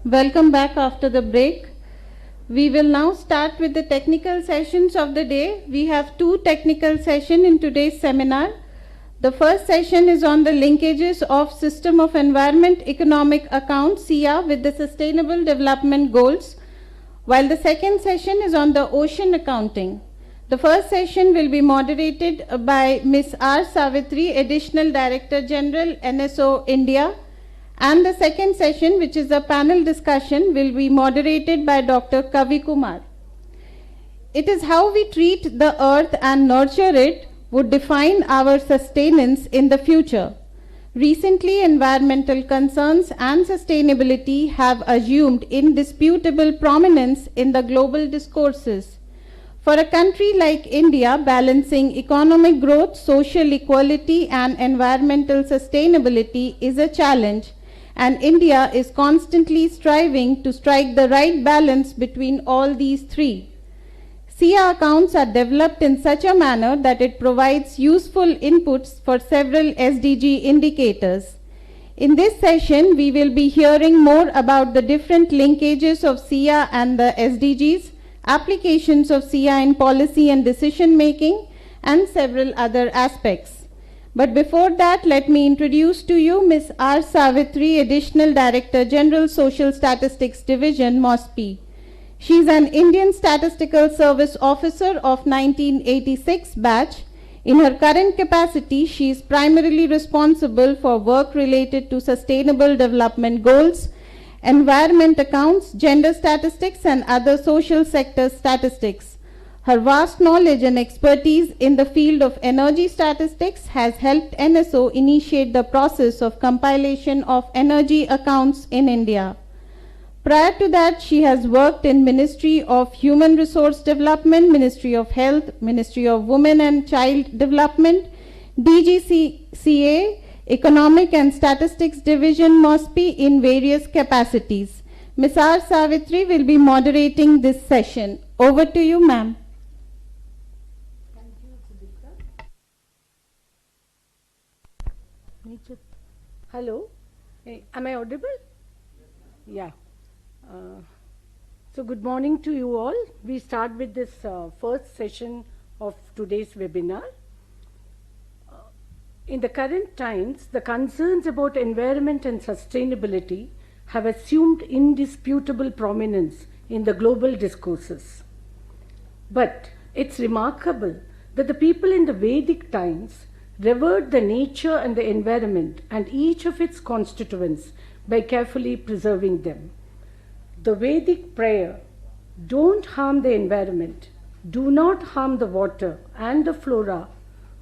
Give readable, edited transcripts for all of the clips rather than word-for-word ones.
Welcome back after the break. We will now start with the technical sessions of the day. We have two technical sessions in today's seminar. The first session is on the linkages of System of Environment Economic Account SEEA with the Sustainable Development Goals, while the second session is on the ocean accounting. The first session will be moderated by Ms. R. Savitri, Additional Director General, NSO India, and the second session, which is a panel discussion, will be moderated by Dr. Kavi Kumar. It is how we treat the earth and nurture it would define our sustenance in the future. Recently, environmental concerns and sustainability have assumed indisputable prominence in the global discourses. For a country like India, balancing economic growth, social equality, and environmental sustainability is a challenge, and India is constantly striving to strike the right balance between all these three. SEEA accounts are developed in such a manner that it provides useful inputs for several SDG indicators. In this session, we will be hearing more about the different linkages of SEEA and the SDGs, applications of SEEA in policy and decision making, and several other aspects. But before that, let me introduce to you Ms. R. Savitri, Additional Director General, Social Statistics Division, MOSPI. She is an Indian Statistical Service Officer of 1986 batch. In her current capacity, she is primarily responsible for work related to sustainable development goals, environment accounts, gender statistics, and other social sector statistics. Her vast knowledge and expertise in the field of energy statistics has helped NSO initiate the process of compilation of energy accounts in India. Prior to that, she has worked in Ministry of Human Resource Development, Ministry of Health, Ministry of Women and Child Development, DGCA, Economic and Statistics Division, MOSPI, in various capacities. Ms. R. Savitri will be moderating this session. Over to you, ma'am. Hello, am I audible? Yeah. So good morning to you all. We start with this first session of today's webinar. In the current times, the concerns about environment and sustainability have assumed indisputable prominence in the global discourses. But it's remarkable that the people in the Vedic times revered the nature and the environment and each of its constituents by carefully preserving them. The Vedic prayer, don't harm the environment, do not harm the water and the flora,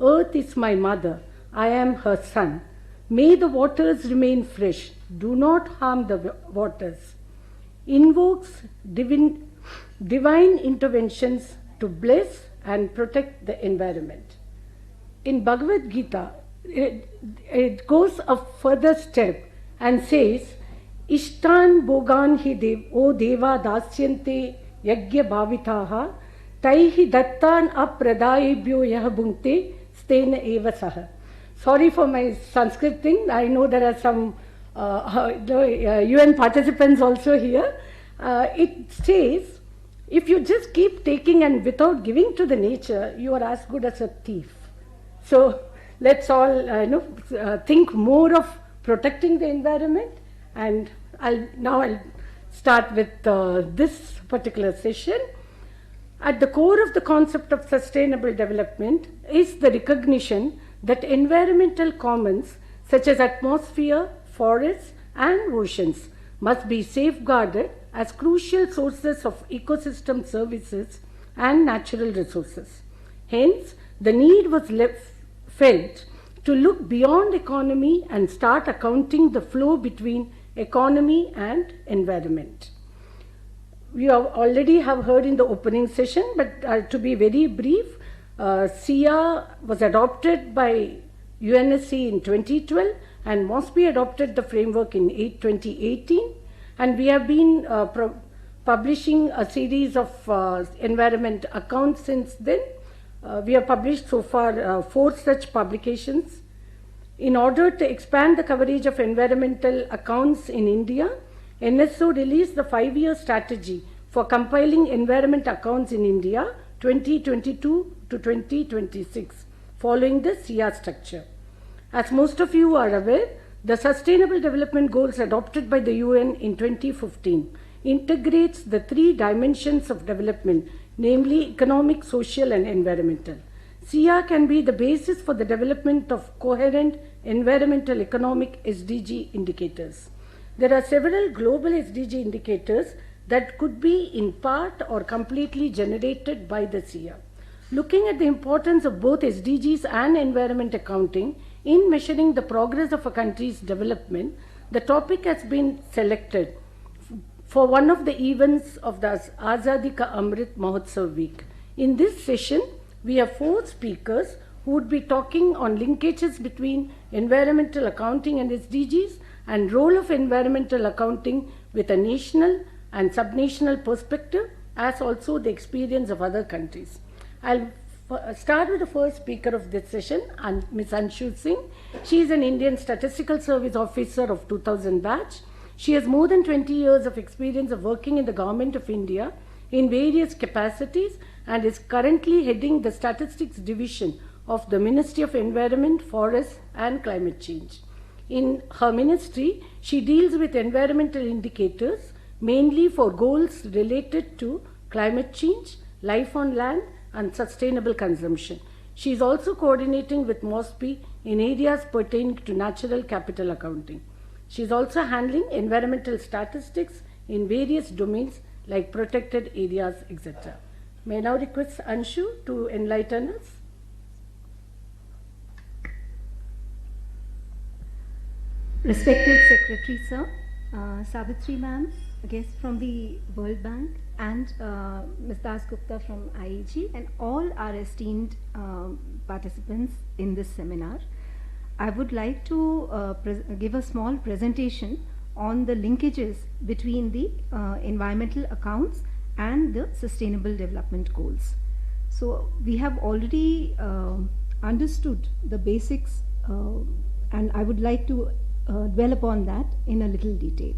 earth is my mother, I am her son, may the waters remain fresh, do not harm the waters, invokes divine interventions to bless and protect the environment. In Bhagavad Gita, it goes a further step and says, Ishtan Bogan hi dev, O Deva Dasyante Yagya Bhavitaha, Taihi Dattan Apradayebhyo Yah Bhunkte Stena Eva Saha. Sorry for my Sanskrit thing. I know there are some UN participants also here. It says, if you just keep taking and without giving to the nature, you are as good as a thief. So let's all think more of protecting the environment, and I'll start with this particular session. At the core of the concept of sustainable development is the recognition that environmental commons such as atmosphere, forests and oceans must be safeguarded as crucial sources of ecosystem services and natural resources. Hence, the need was felt to look beyond economy and start accounting the flow between economy and environment. We already have heard in the opening session, but to be very brief, SEEA was adopted by UNSC in 2012 and MOSPI adopted the framework in 2018, and we have been publishing a series of environment accounts since then. We have published so far 4 such publications. In order to expand the coverage of environmental accounts in India, NSO released the 5-year strategy for compiling environment accounts in India 2022 to 2026, following the SEEA structure. As most of you are aware, the Sustainable Development Goals adopted by the UN in 2015 integrates the 3 dimensions of development, namely economic, social, and environmental. SEEA can be the basis for the development of coherent environmental economic SDG indicators. There are several global SDG indicators that could be in part or completely generated by the SEEA. Looking at the importance of both SDGs and environment accounting in measuring the progress of a country's development, the topic has been selected for one of the events of the Azadi Ka Amrit Mahotsav week. In this session, we have 4 speakers who would be talking on linkages between environmental accounting and SDGs and role of environmental accounting with a national and subnational perspective, as also the experience of other countries. I'll start with the first speaker of this session, Ms. Anshu Singh. She is an Indian Statistical Service Officer of 2000 batch. She has more than 20 years of experience of working in the Government of India in various capacities and is currently heading the Statistics Division of the Ministry of Environment, Forests and Climate Change. In her ministry, she deals with environmental indicators mainly for goals related to climate change, life on land and sustainable consumption. She is also coordinating with MOSPI in areas pertaining to natural capital accounting. She is also handling environmental statistics in various domains like protected areas, etc. May I now request Anshu to enlighten us? Respected Secretary Sir, Savitri Ma'am, a guest from the World Bank, and Ms. Das Gupta from IEG, and all our esteemed participants in this seminar. I would like to give a small presentation on the linkages between the environmental accounts and the Sustainable Development Goals. So we have already understood the basics, and I would like to dwell upon that in a little detail.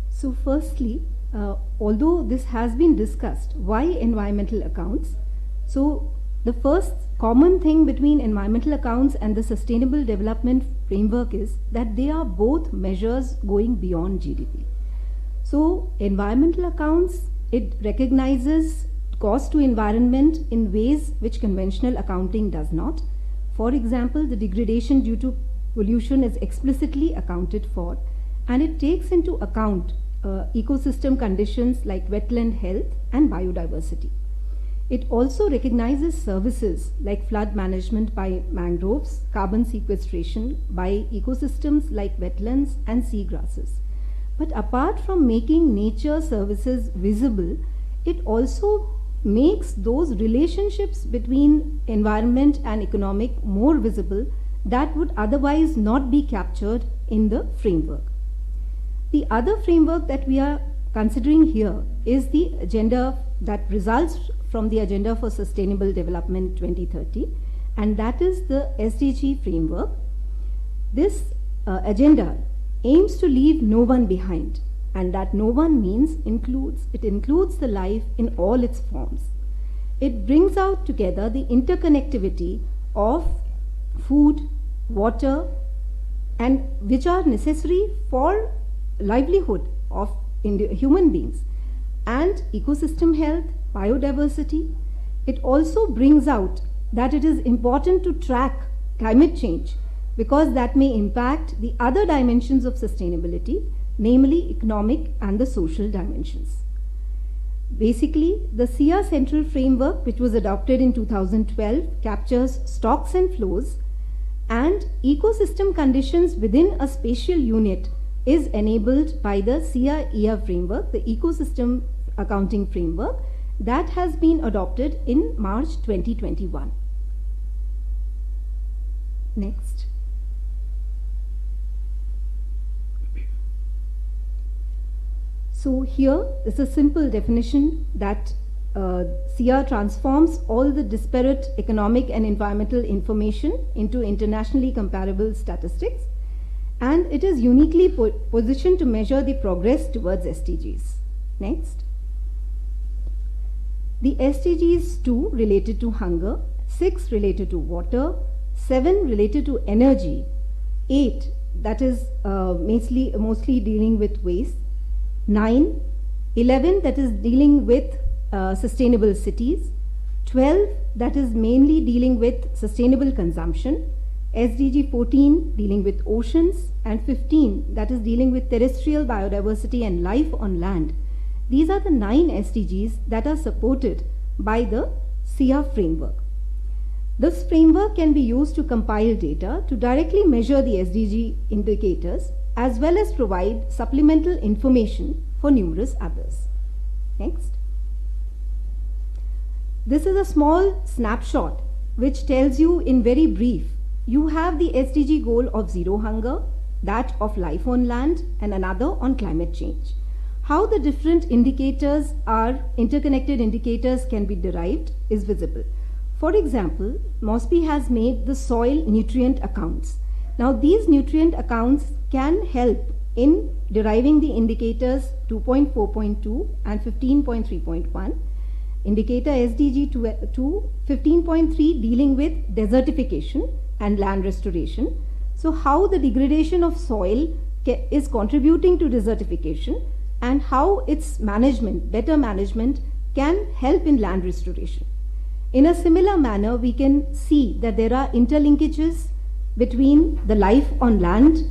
So firstly, although this has been discussed, why environmental accounts? So the first common thing between environmental accounts and the Sustainable Development Framework is that they are both measures going beyond GDP. So environmental accounts, it recognizes cost to environment in ways which conventional accounting does not. For example, the degradation due to pollution is explicitly accounted for, and it takes into account ecosystem conditions like wetland health and biodiversity. It also recognizes services like flood management by mangroves, carbon sequestration by ecosystems like wetlands and seagrasses. But apart from making nature services visible, it also makes those relationships between environment and economic more visible that would otherwise not be captured in the framework. The other framework that we are considering here is the agenda that results from the Agenda for Sustainable Development 2030, and that is the SDG framework. This agenda aims to leave no one behind, and that no one means it includes the life in all its forms. It brings out together the interconnectivity of food, water, and which are necessary for livelihood of human beings, and ecosystem health, biodiversity. It also brings out that it is important to track climate change because that may impact the other dimensions of sustainability, namely economic and the social dimensions. Basically, the SEEA Central Framework, which was adopted in 2012, captures stocks and flows, and ecosystem conditions within a spatial unit is enabled by the SEEA framework, the Ecosystem Accounting Framework, that has been adopted in March 2021. Next. So here is a simple definition that SEEA transforms all the disparate economic and environmental information into internationally comparable statistics, and it is uniquely positioned to measure the progress towards SDGs. Next. The SDGs 2 related to hunger, 6 related to water, 7 related to energy, 8 that is mostly dealing with waste, 9, 11 that is dealing with sustainable cities, 12 that is mainly dealing with sustainable consumption, SDG 14 dealing with oceans, and 15 that is dealing with terrestrial biodiversity and life on land. These are the 9 SDGs that are supported by the SEEA framework. This framework can be used to compile data to directly measure the SDG indicators as well as provide supplemental information for numerous others. Next. This is a small snapshot which tells you in very brief, you have the SDG goal of zero hunger, that of life on land, and another on climate change. How the different indicators are interconnected indicators can be derived is visible. For example, MOSPI has made the soil nutrient accounts. Now these nutrient accounts can help in deriving the indicators 2.4.2 and 15.3.1. Indicator SDG 2 15.3 dealing with desertification and land restoration. So how the degradation of soil is contributing to desertification and how its management, better management, can help in land restoration. In a similar manner, we can see that there are interlinkages between the life on land,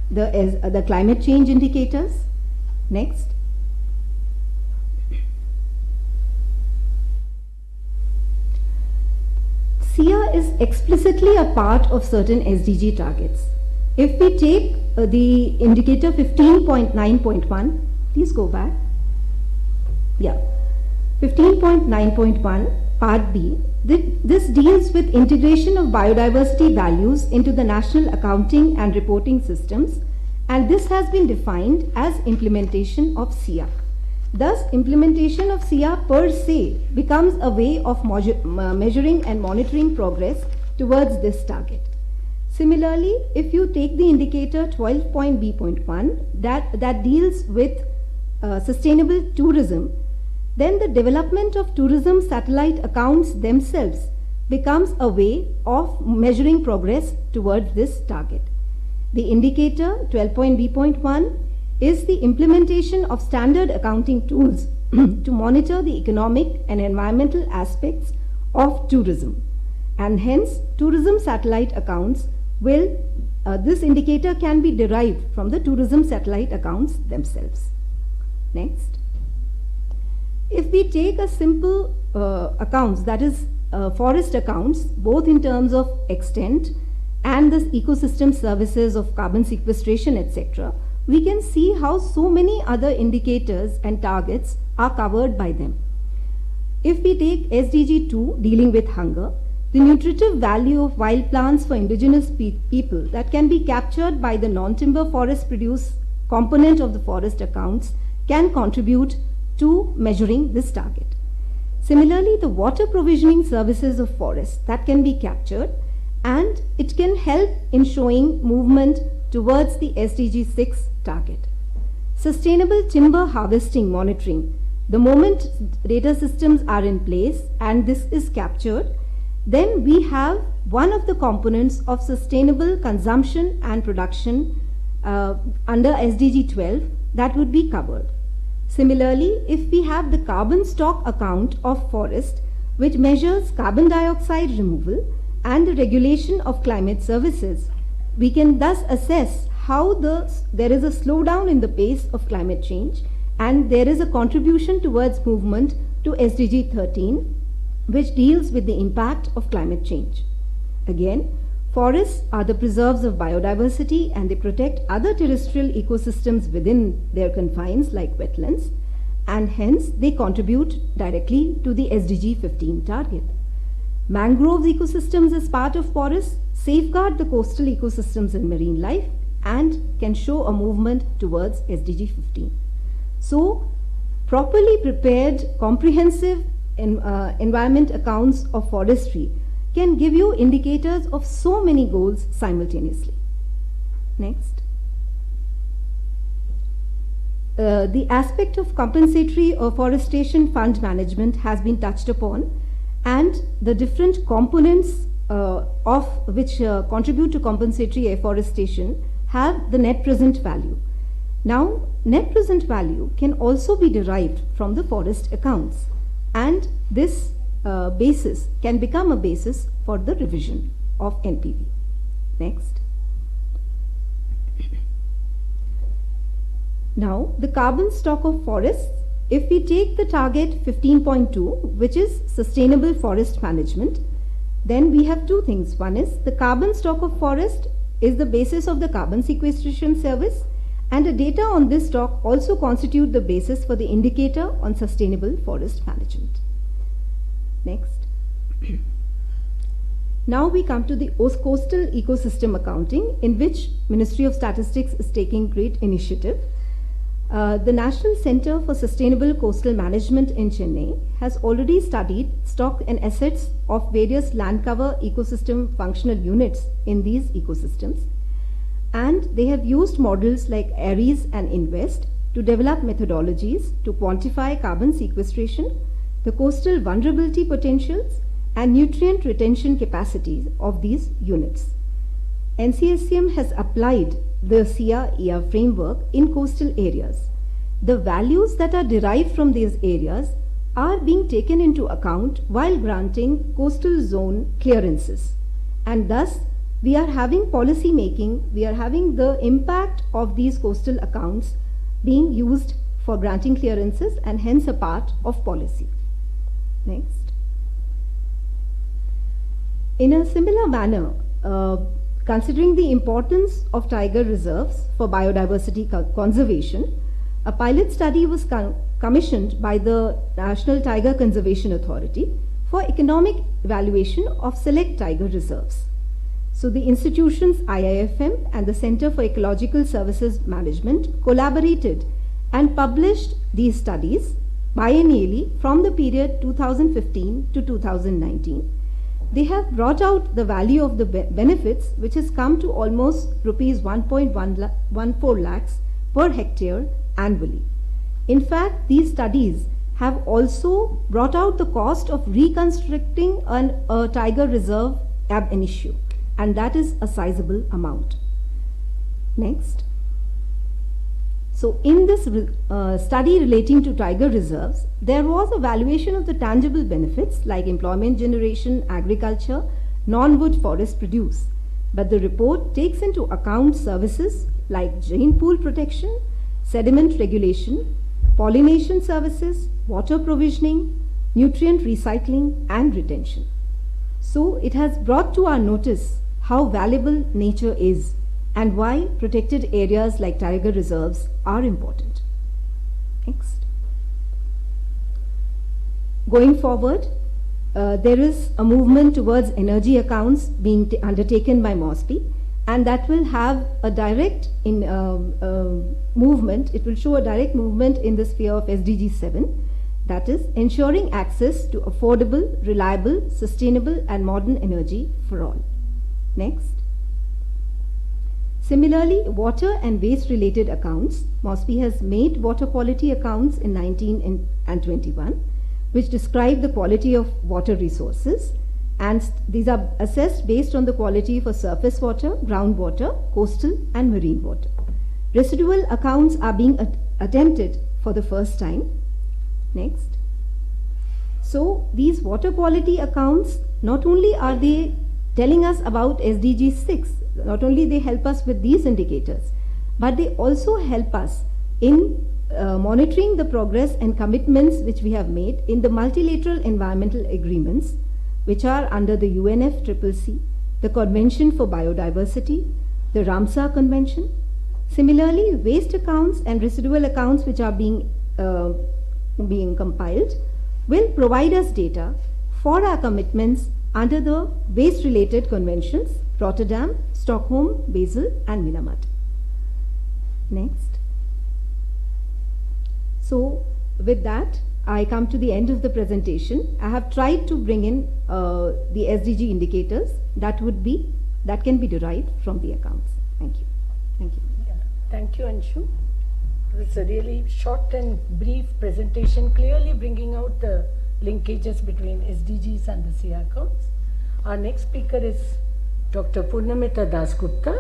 the climate change indicators. Next. SEEA is explicitly a part of certain SDG targets. If we take the indicator 15.9.1, please go back. Yeah, 15.9.1 Part B, this deals with integration of biodiversity values into the national accounting and reporting systems, and this has been defined as implementation of SEEA. Thus, implementation of SEEA per se becomes a way of measuring and monitoring progress towards this target. Similarly, if you take the indicator 12.B.1 that deals with sustainable tourism, then the development of tourism satellite accounts themselves becomes a way of measuring progress towards this target. The indicator 12.B.1 is the implementation of standard accounting tools to monitor the economic and environmental aspects of tourism, and hence tourism satellite accounts will, this indicator can be derived from the tourism satellite accounts themselves. Next. If we take a simple accounts, that is forest accounts, both in terms of extent and the ecosystem services of carbon sequestration, etc., we can see how so many other indicators and targets are covered by them. If we take SDG 2 dealing with hunger, the nutritive value of wild plants for indigenous people that can be captured by the non-timber forest produce component of the forest accounts can contribute to measuring this target. Similarly, the water provisioning services of forests that can be captured, and it can help in showing movement towards the SDG 6 target. Sustainable timber harvesting monitoring. The moment data systems are in place and this is captured, then we have one of the components of sustainable consumption and production under SDG 12 that would be covered. Similarly, if we have the carbon stock account of forest, which measures carbon dioxide removal and the regulation of climate services, we can thus assess how there is a slowdown in the pace of climate change, and there is a contribution towards movement to SDG 13, which deals with the impact of climate change. Again, forests are the preserves of biodiversity and they protect other terrestrial ecosystems within their confines like wetlands, and hence they contribute directly to the SDG 15 target. Mangrove ecosystems as part of forests safeguard the coastal ecosystems and marine life and can show a movement towards SDG 15. So, properly prepared, comprehensive environment accounts of forestry can give you indicators of so many goals simultaneously. Next. The aspect of compensatory afforestation fund management has been touched upon, and the different components of which contribute to compensatory afforestation have the net present value. Now, net present value can also be derived from the forest accounts, and this basis can become a basis for the revision of NPV. Next. Now, the carbon stock of forests, if we take the target 15.2, which is sustainable forest management, then we have two things. One is the carbon stock of forest is the basis of the carbon sequestration service, and the data on this stock also constitute the basis for the indicator on sustainable forest management. Next. Now we come to the coastal ecosystem accounting, in which Ministry of Statistics is taking great initiative. The National Center for Sustainable Coastal Management in Chennai has already studied stock and assets of various land cover ecosystem functional units in these ecosystems, and they have used models like ARIES and INVEST to develop methodologies to quantify carbon sequestration, the coastal vulnerability potentials, and nutrient retention capacities of these units. NCSCM has applied the SEEA framework in coastal areas. The values that are derived from these areas are being taken into account while granting coastal zone clearances, and thus we are having policy making, we are having the impact of these coastal accounts being used for granting clearances and hence a part of policy. Next. In a similar manner, considering the importance of tiger reserves for biodiversity conservation, a pilot study was commissioned by the National Tiger Conservation Authority for economic evaluation of select tiger reserves. So the institutions IIFM and the Center for Ecological Services Management collaborated and published these studies biennially from the period 2015 to 2019. They have brought out the value of the benefits, which has come to almost rupees 1.14 lakhs per hectare annually. In fact, these studies have also brought out the cost of reconstructing a tiger reserve ab initio, and that is a sizable amount. Next. So in this study relating to tiger reserves, there was a valuation of the tangible benefits like employment generation, agriculture, non-wood forest produce. But the report takes into account services like gene pool protection, sediment regulation, pollination services, water provisioning, nutrient recycling and retention. So it has brought to our notice how valuable nature is and why protected areas like tiger reserves are important. Next. Going forward, there is a movement towards energy accounts being undertaken by MOSPI, and that will have a direct movement, it will show a direct movement in the sphere of SDG 7, that is ensuring access to affordable, reliable, sustainable and modern energy for all. Next. Similarly, water and waste related accounts, MOSPI has made water quality accounts in 19 and 21, which describe the quality of water resources, and these are assessed based on the quality for surface water, groundwater, coastal and marine water. Residual accounts are being attempted for the first time. Next. So these water quality accounts, not only are they telling us about SDG 6, not only they help us with these indicators, but they also help us in monitoring the progress and commitments which we have made in the multilateral environmental agreements, which are under the UNFCCC, the Convention for Biodiversity, the Ramsar Convention. Similarly, waste accounts and residual accounts which are being compiled will provide us data for our commitments under the waste-related conventions, Rotterdam, Stockholm, Basel and Minamata. Next. So with that, I come to the end of the presentation. I have tried to bring in the SDG indicators that can be derived from the accounts. Thank you. Thank you. Yeah. Thank you, Anshu. It was a really short and brief presentation, clearly bringing out the linkages between SDGs and the SEEA accounts. Our next speaker is Dr. Purnamita Dasgupta.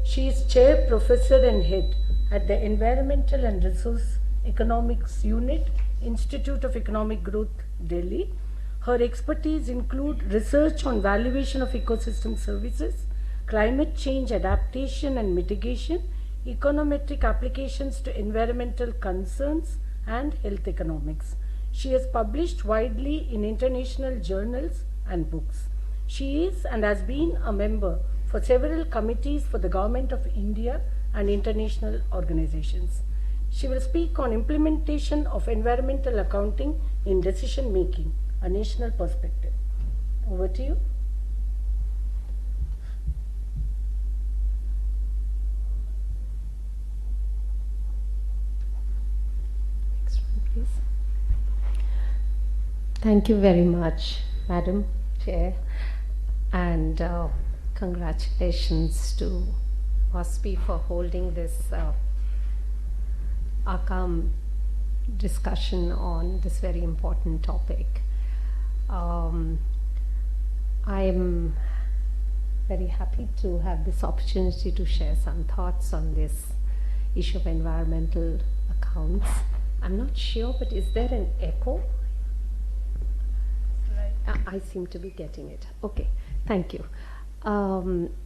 She is Chair, Professor and Head at the Environmental and Resource Economics Unit, Institute of Economic Growth, Delhi. Her expertise include research on valuation of ecosystem services, climate change adaptation and mitigation, econometric applications to environmental concerns, and health economics. She has published widely in international journals and books. She is and has been a member for several committees for the Government of India and international organizations. She will speak on implementation of environmental accounting in decision making, a national perspective. Over to you. Next one, please. Thank you very much, Madam Chair, and congratulations to OSPI for holding this ACAM discussion on this very important topic. I am very happy to have this opportunity to share some thoughts on this issue of environmental accounts. I'm not sure, but is there an echo? I seem to be getting it. Okay, thank you.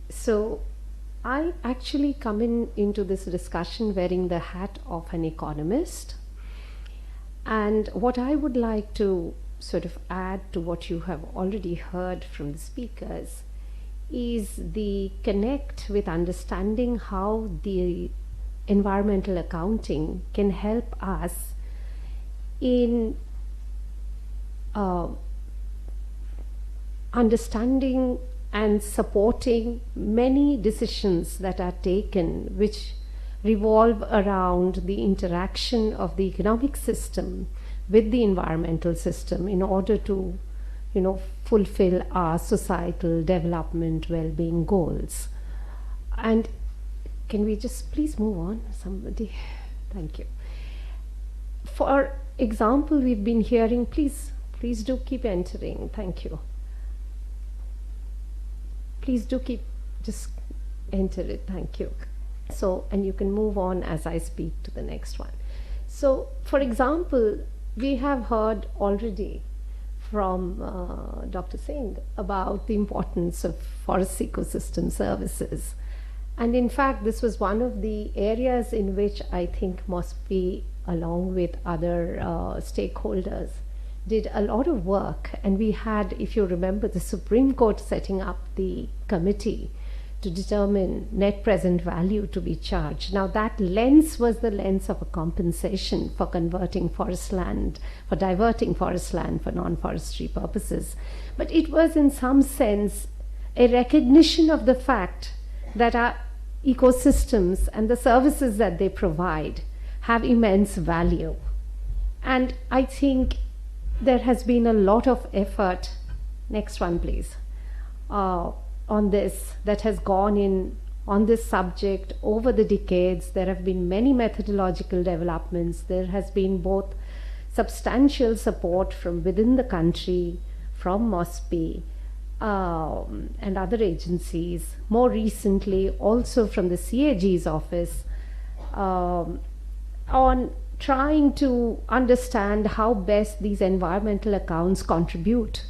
So I actually come into this discussion wearing the hat of an economist, and what I would like to sort of add to what you have already heard from the speakers is the connect with understanding how the environmental accounting can help us in understanding and supporting many decisions that are taken which revolve around the interaction of the economic system with the environmental system in order to, fulfill our societal development well-being goals. And can we just please move on, somebody? Thank you. For example, we've been hearing, please do keep entering. Thank you. Please do just enter it. Thank you. So, and you can move on as I speak to the next one. So, for example, we have heard already from Dr. Singh about the importance of forest ecosystem services. And in fact, this was one of the areas in which I think MOSPI, along with other stakeholders, did a lot of work. And we had, if you remember, the Supreme Court setting up the committee to determine net present value to be charged. Now that lens was the lens of a compensation for converting forest land, for diverting forest land for non-forestry purposes. But it was in some sense a recognition of the fact that our ecosystems and the services that they provide have immense value. And I think there has been a lot of effort, next one please, on this that has gone in on this subject over the decades. There have been many methodological developments. There has been both substantial support from within the country, from MOSPI and other agencies, more recently also from the CAG's office, on trying to understand how best these environmental accounts contribute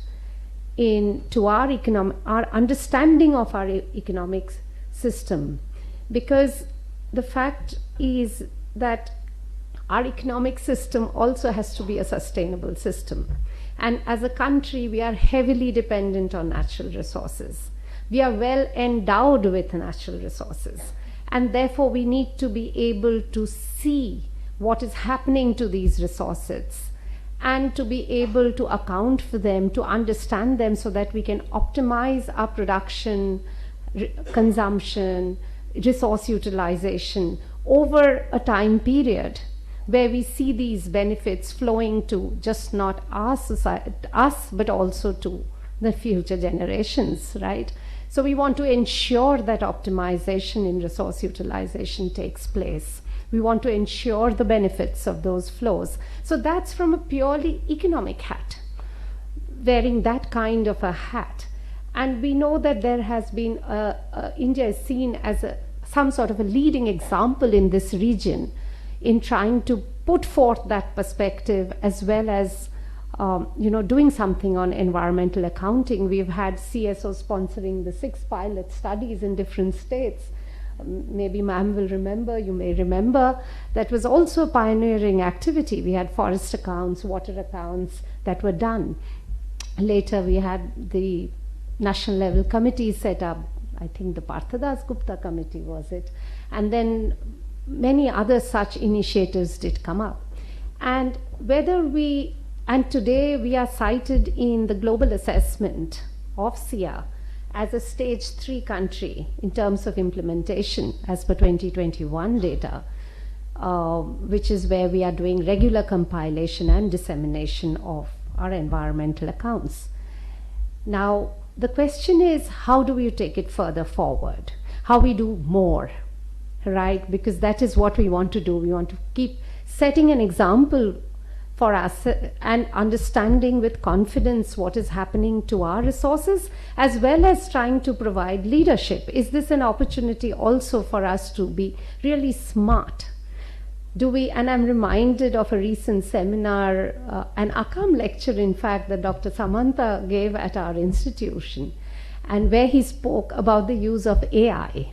to our understanding of our economic system. Because the fact is that our economic system also has to be a sustainable system. And as a country, we are heavily dependent on natural resources. We are well endowed with natural resources. And therefore, we need to be able to see what is happening to these resources and to be able to account for them, to understand them so that we can optimize our production, consumption, resource utilization over a time period where we see these benefits flowing to just not our society, us, but also to the future generations, right? So we want to ensure that optimization in resource utilization takes place. We want to ensure the benefits of those flows. So that's from a purely economic hat, wearing that kind of a hat. And we know that there has been, India is seen as some sort of a leading example in this region in trying to put forth that perspective, as well as doing something on environmental accounting. We've had CSO sponsoring the 6 pilot studies in different states. Maybe ma'am will remember, you may remember, that was also a pioneering activity. We had forest accounts, water accounts that were done. Later we had the national level committee set up. I think the Parthadas Gupta committee was it. And then many other such initiatives did come up. And today we are cited in the global assessment of SEEA as a stage 3 country in terms of implementation as per 2021 data, which is where we are doing regular compilation and dissemination of our environmental accounts. Now, the question is, how do we take it further forward? How we do more, right? Because that is what we want to do. We want to keep setting an example for us and understanding with confidence what is happening to our resources, as well as trying to provide leadership. Is this an opportunity also for us to be really smart? And I'm reminded of a recent seminar, an Akkam lecture, in fact, that Dr. Samantha gave at our institution, and where he spoke about the use of AI.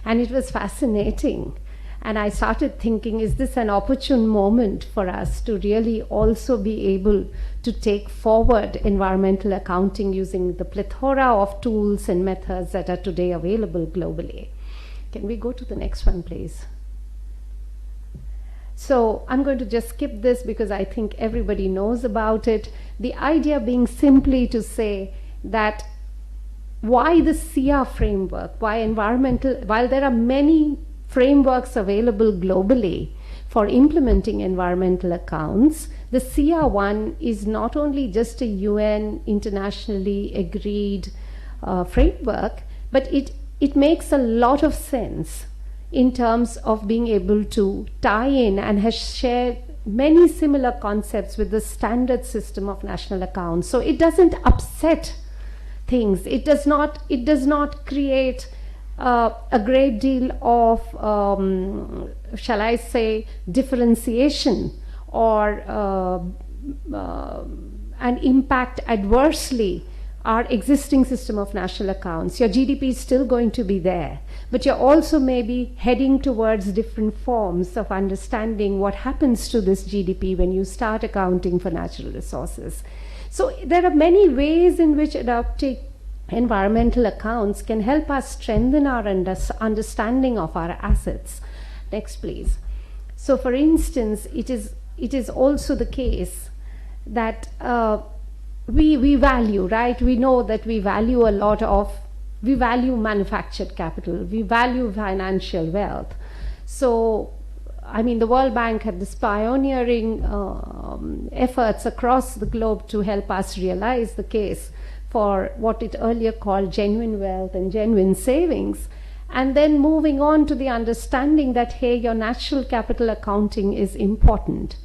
And it was fascinating. And I started thinking, is this an opportune moment for us to really also be able to take forward environmental accounting using the plethora of tools and methods that are today available globally? Can we go to the next one, please? So I'm going to just skip this because I think everybody knows about it. The idea being simply to say that why the SEEA framework, while there are many frameworks available globally for implementing environmental accounts, the SEEA one is not only just a UN internationally agreed framework, but it makes a lot of sense in terms of being able to tie in and has shared many similar concepts with the standard system of national accounts. So it doesn't upset things. It does not create a great deal of, shall I say, differentiation or and impact adversely our existing system of national accounts. Your GDP is still going to be there, but you're also maybe heading towards different forms of understanding what happens to this GDP when you start accounting for natural resources. So there are many ways in which adopting environmental accounts can help us strengthen our understanding of our assets. Next, please. So for instance, it is also the case that we value, right? We know that we value we value manufactured capital, we value financial wealth. So, I mean, the World Bank had this pioneering efforts across the globe to help us realize the case for what it earlier called genuine wealth and genuine savings. And then moving on to the understanding that, hey, your natural capital accounting is important,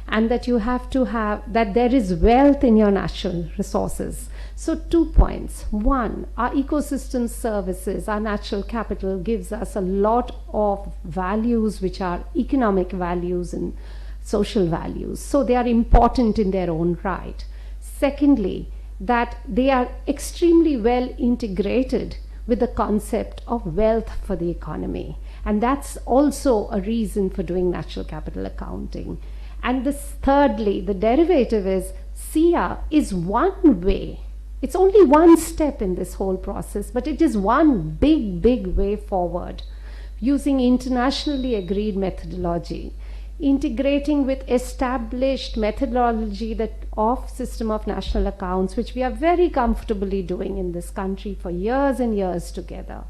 and that you have to that there is wealth in your natural resources. So 2 points. One, our ecosystem services, our natural capital gives us a lot of values which are economic values and social values. So they are important in their own right. Secondly, that they are extremely well integrated with the concept of wealth for the economy. And that's also a reason for doing natural capital accounting. And thirdly, the derivative is SEEA is one way. It's only one step in this whole process, but it is one big, big way forward, using internationally agreed methodology, integrating with established methodology of system of national accounts, which we are very comfortably doing in this country for years and years together,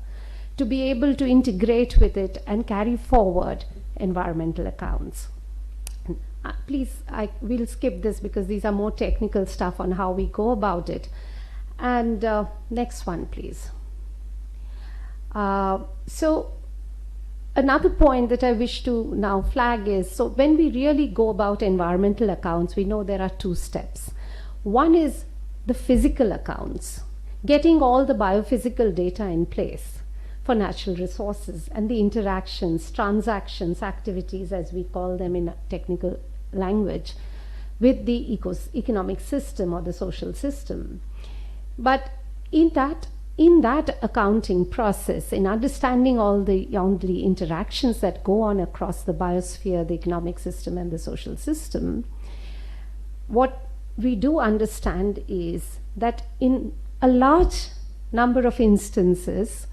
to be able to integrate with it and carry forward environmental accounts. Please, we'll skip this because these are more technical stuff on how we go about it. And next one, please. So another point that I wish to now flag is, so when we really go about environmental accounts, we know there are two steps. One is the physical accounts, getting all the biophysical data in place for natural resources and the interactions, transactions, activities, as we call them in technical language, with the economic system or the social system. But in that accounting process, in understanding all the interactions that go on across the biosphere, the economic system, and the social system, what we do understand is that in a large number of instances,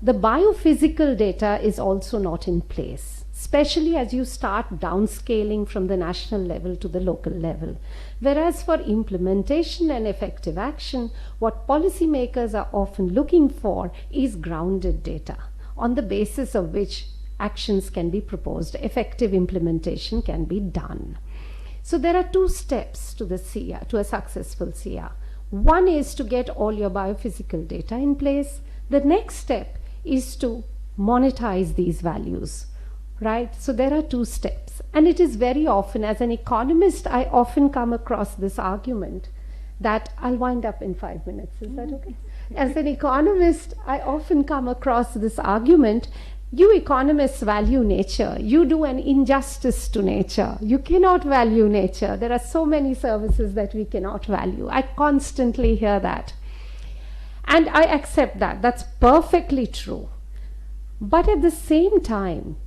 the biophysical data is also not in place, especially as you start downscaling from the national level to the local level. Whereas for implementation and effective action, what policymakers are often looking for is grounded data, on the basis of which actions can be proposed, effective implementation can be done. So there are two steps to the SEEA, to a successful SEEA. One is to get all your biophysical data in place. The next step is to monetize these values, right? So there are two steps. And it is very often, as an economist, I often come across this argument that I'll wind up in 5 minutes. Is that okay? As an economist, I often come across this argument, you economists value nature. You do an injustice to nature. You cannot value nature. There are so many services that we cannot value. I constantly hear that. And I accept that. That's perfectly true. But at the same time,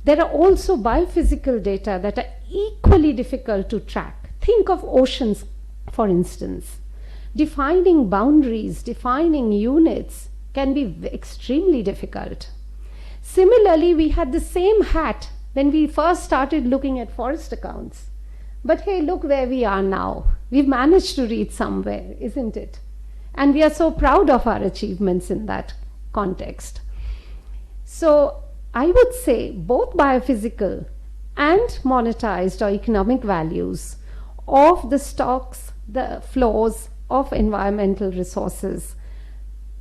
there are also biophysical data that are equally difficult to track. Think of oceans, for instance. Defining boundaries, defining units can be extremely difficult. Similarly, we had the same hat when we first started looking at forest accounts. But hey, look where we are now. We've managed to reach somewhere, isn't it? And we are so proud of our achievements in that context. So I would say both biophysical and monetized or economic values of the stocks, the flows of environmental resources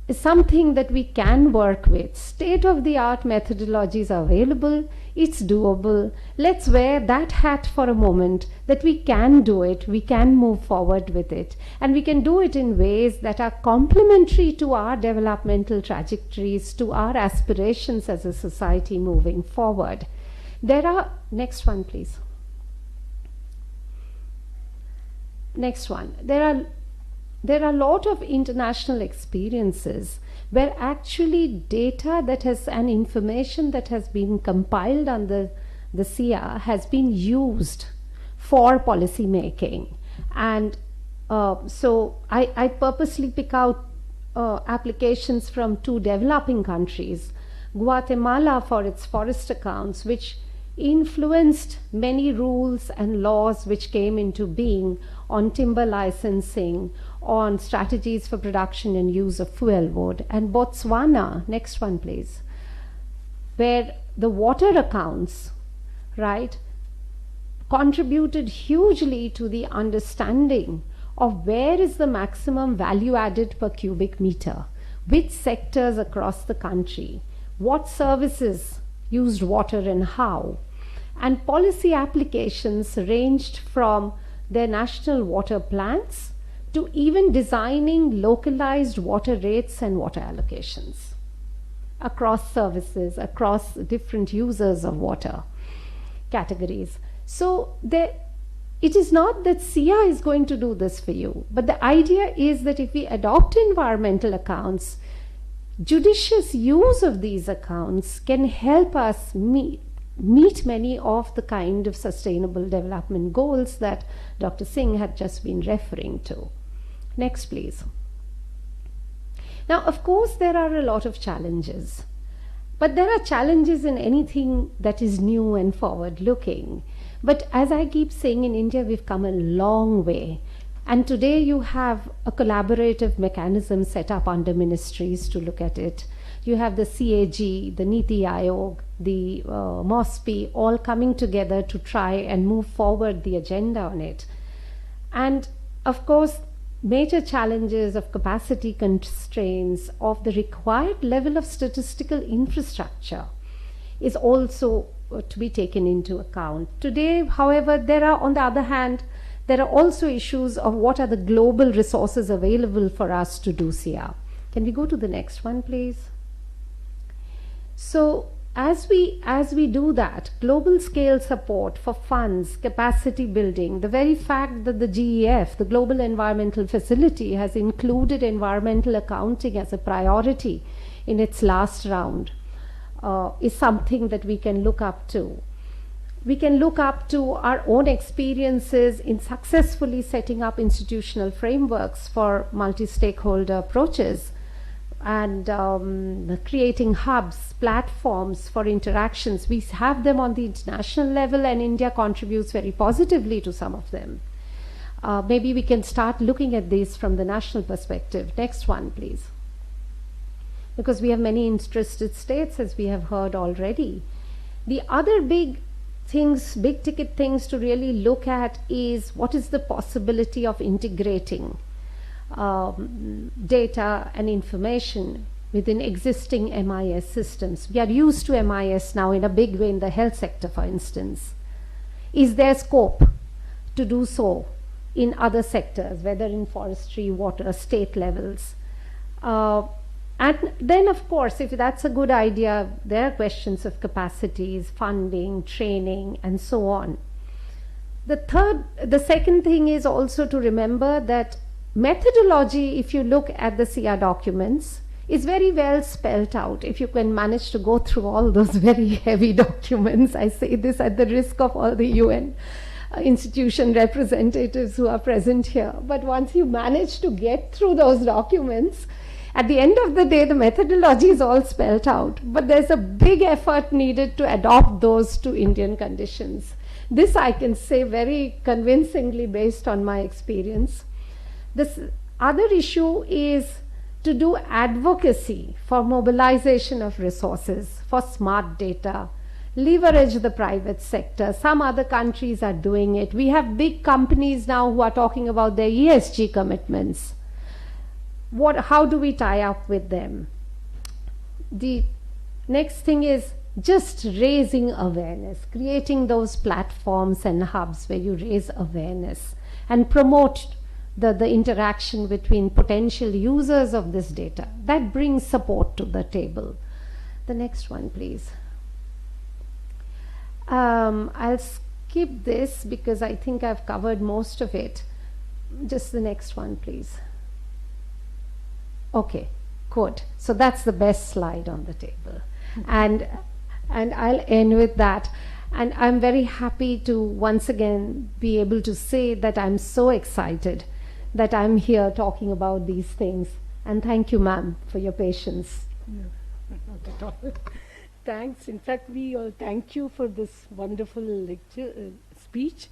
is something that we can work with. State-of-the-art methodologies are available. It's doable. Let's wear that hat for a moment, that we can do it, we can move forward with it, and we can do it in ways that are complementary to our developmental trajectories, to our aspirations as a society moving forward. There are, next one please. Next one. There are a lot of international experiences where actually data that has and information that has been compiled under the SEEA has been used for policy making. And so I purposely pick out applications from two developing countries. Guatemala for its forest accounts, which influenced many rules and laws which came into being on timber licensing, on strategies for production and use of fuel wood. And Botswana, next one please, where the water accounts, right, contributed hugely to the understanding of where is the maximum value added per cubic meter, which sectors across the country, what services used water and how. And policy applications ranged from their national water plans to even designing localized water rates and water allocations across services, across different users of water categories. So it is not that SEEA is going to do this for you, but the idea is that if we adopt environmental accounts, judicious use of these accounts can help us meet many of the kind of sustainable development goals that Dr. Singh had just been referring to. Next, please. Now, of course, there are a lot of challenges, but there are challenges in anything that is new and forward-looking. But as I keep saying, in India, we've come a long way. And today you have a collaborative mechanism set up under ministries to look at it. You have the CAG, the Niti Aayog, the MOSPI, all coming together to try and move forward the agenda on it. And of course, major challenges of capacity constraints, of the required level of statistical infrastructure is also to be taken into account. Today, however, there are, on the other hand, there are also issues of what are the global resources available for us to do SEEA. Can we go to the next one, please? So as we do that, global scale support for funds, capacity building, the very fact that the GEF, the Global Environmental Facility, has included environmental accounting as a priority in its last round is something that we can look up to. We can look up to our own experiences in successfully setting up institutional frameworks for multi-stakeholder approaches, and creating hubs, platforms for interactions. We have them on the international level, and India contributes very positively to some of them. Maybe we can start looking at these from the national perspective. Next one, please. Because we have many interested states, as we have heard already. The other big ticket things to really look at is what is the possibility of integrating data and information within existing MIS systems. We are used to MIS now in a big way in the health sector, for instance. Is there scope to do so in other sectors, whether in forestry, water, state levels? And then, of course, if that's a good idea, there are questions of capacities, funding, training, and so on. The second thing is also to remember that methodology, if you look at the SEEA documents, is very well spelled out. If you can manage to go through all those very heavy documents, I say this at the risk of all the UN institution representatives who are present here. But once you manage to get through those documents, at the end of the day, the methodology is all spelled out. But there's a big effort needed to adopt those to Indian conditions. This I can say very convincingly based on my experience. This other issue is to do advocacy for mobilization of resources, for smart data, leverage the private sector. Some other countries are doing it. We have big companies now who are talking about their ESG commitments. How do we tie up with them? The next thing is just raising awareness, creating those platforms and hubs where you raise awareness and promote the interaction between potential users of this data. That brings support to the table. The next one, please. I'll skip this because I think I've covered most of it. Just the next one, please. Okay, good. So that's the best slide on the table. And I'll end with that. And I'm very happy to once again be able to say that I'm so excited that I'm here talking about these things. And thank you, ma'am, for your patience. No, not at all. Thanks. In fact, we all thank you for this wonderful lecture, speech.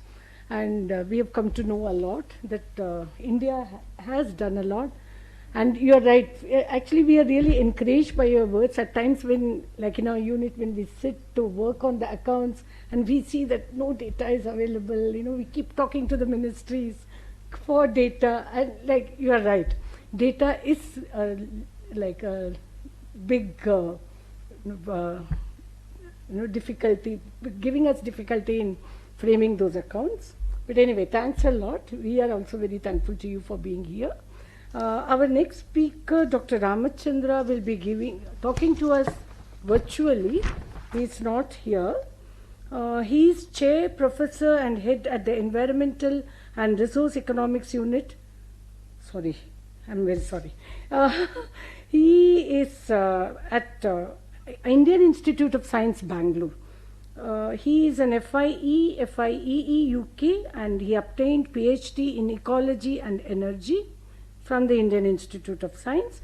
And we have come to know a lot, that India has done a lot. And you're right. Actually, we are really encouraged by your words. At times when, like in our unit, when we sit to work on the accounts and we see that no data is available, we keep talking to the ministries for data. And like, you are right. Data is like a big difficulty, giving us difficulty in framing those accounts. But anyway, thanks a lot. We are also very thankful to you for being here. Our next speaker, Dr. Ramachandra, will be talking to us virtually. He is not here. He is chair, professor, and head at the Environmental and Resource Economics Unit. Sorry, I'm very sorry. He is at Indian Institute of Science, Bangalore. He is an FIE, FIEE UK, and he obtained PhD in Ecology and Energy from the Indian Institute of Science.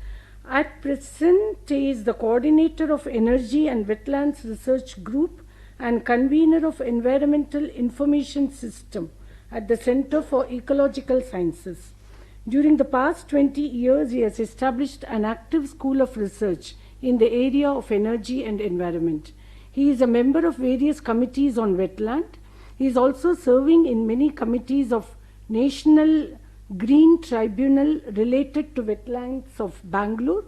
At present, he is the coordinator of Energy and Wetlands Research Group and convener of Environmental Information System at the Center for Ecological Sciences. During the past 20 years, he has established an active school of research in the area of energy and environment. He is a member of various committees on wetland. He is also serving in many committees of National Green Tribunal related to wetlands of Bangalore.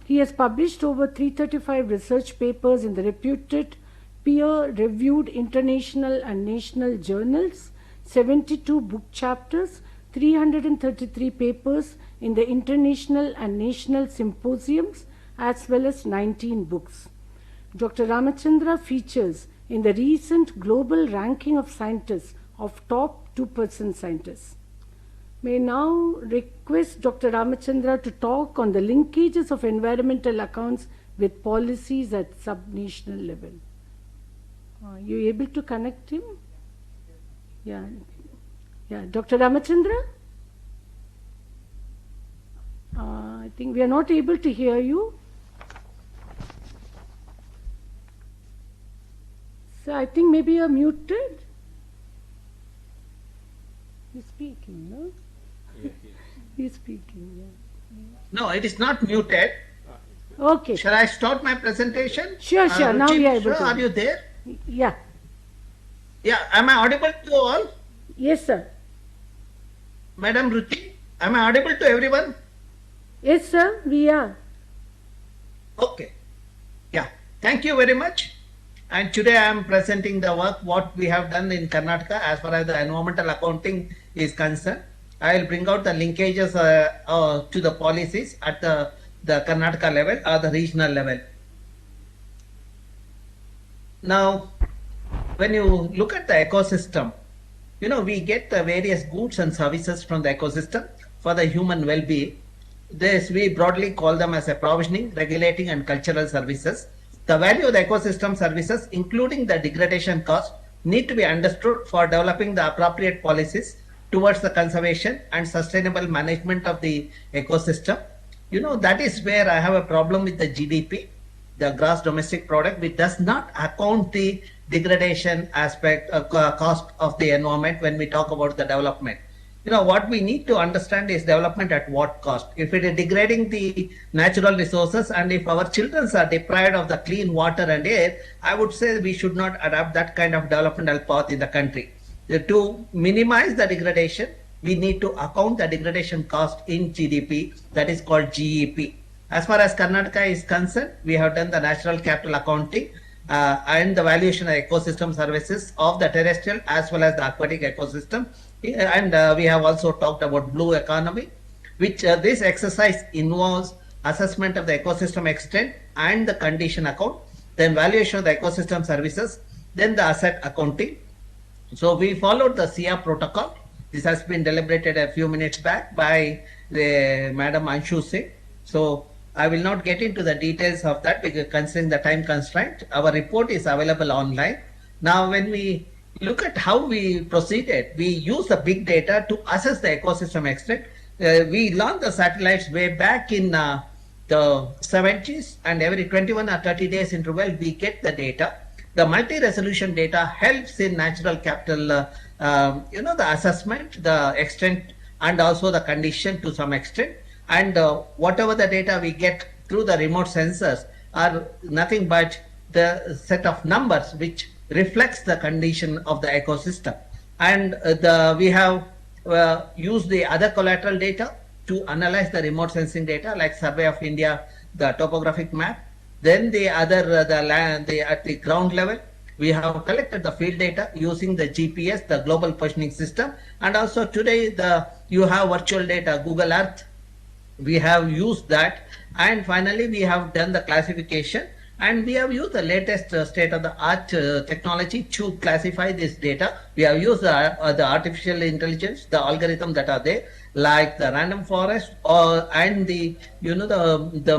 He has published over 335 research papers in the reputed peer-reviewed international and national journals, 72 book chapters, 333 papers in the international and national symposiums, as well as 19 books. Dr. Ramachandra features in the recent global ranking of scientists of top 2% scientists. May now request Dr. Ramachandra to talk on the linkages of environmental accounts with policies at subnational level. Are you able to connect him? Yeah. Dr. Ramachandra? I think we are not able to hear you. So I think maybe you are muted. He's speaking, no? He's speaking, yeah. No, it is not muted. Okay. Shall I start my presentation? Sure. Now Ruchi, we are able sir, to. are you there? Yeah. Yeah, am I audible to all? Yes, sir. Madam Ruchi, am I audible to everyone? Yes, sir, we are. Okay. Yeah, thank you very much. And today I am presenting the work what we have done in Karnataka as far as the environmental accounting is concerned. I will bring out the linkages to the policies at the Karnataka level or the regional level. Now, when you look at the ecosystem, we get the various goods and services from the ecosystem for the human well-being. This we broadly call them as a provisioning, regulating and cultural services. The value of the ecosystem services, including the degradation cost, need to be understood for developing the appropriate policies towards the conservation and sustainable management of the ecosystem. That is where I have a problem with the GDP, the gross domestic product, which does not account the degradation aspect cost of the environment when we talk about the development. What we need to understand is development at what cost. If it is degrading the natural resources and if our children are deprived of the clean water and air, I would say we should not adopt that kind of developmental path in the country. To minimize the degradation, we need to account the degradation cost in GDP, that is called GEP. As far as Karnataka is concerned, we have done the natural capital accounting and the valuation of ecosystem services of the terrestrial as well as the aquatic ecosystem. And we have also talked about blue economy, which this exercise involves assessment of the ecosystem extent and the condition account, then valuation of the ecosystem services, then the asset accounting. So we followed the SEEA protocol. This has been deliberated a few minutes back by the Madam Anshu Singh. So I will not get into the details of that because considering the time constraint, our report is available online. Now when we look at how we proceeded, we use the big data to assess the ecosystem extent. We launched the satellites way back in the 70s, and every 21 or 30 days interval we get the data. The multi-resolution data helps in natural capital, the assessment, the extent, and also the condition to some extent. And whatever the data we get through the remote sensors are nothing but the set of numbers which reflects the condition of the ecosystem. And we have used the other collateral data to analyze the remote sensing data like Survey of India, the topographic map. Then the other at the ground level, we have collected the field data using the GPS, the global positioning system, and also today you have virtual data, Google Earth. We have used that, and finally we have done the classification, and we have used the latest state-of-the-art technology to classify this data. We have used the artificial intelligence, the algorithm that are there, like the random forest and the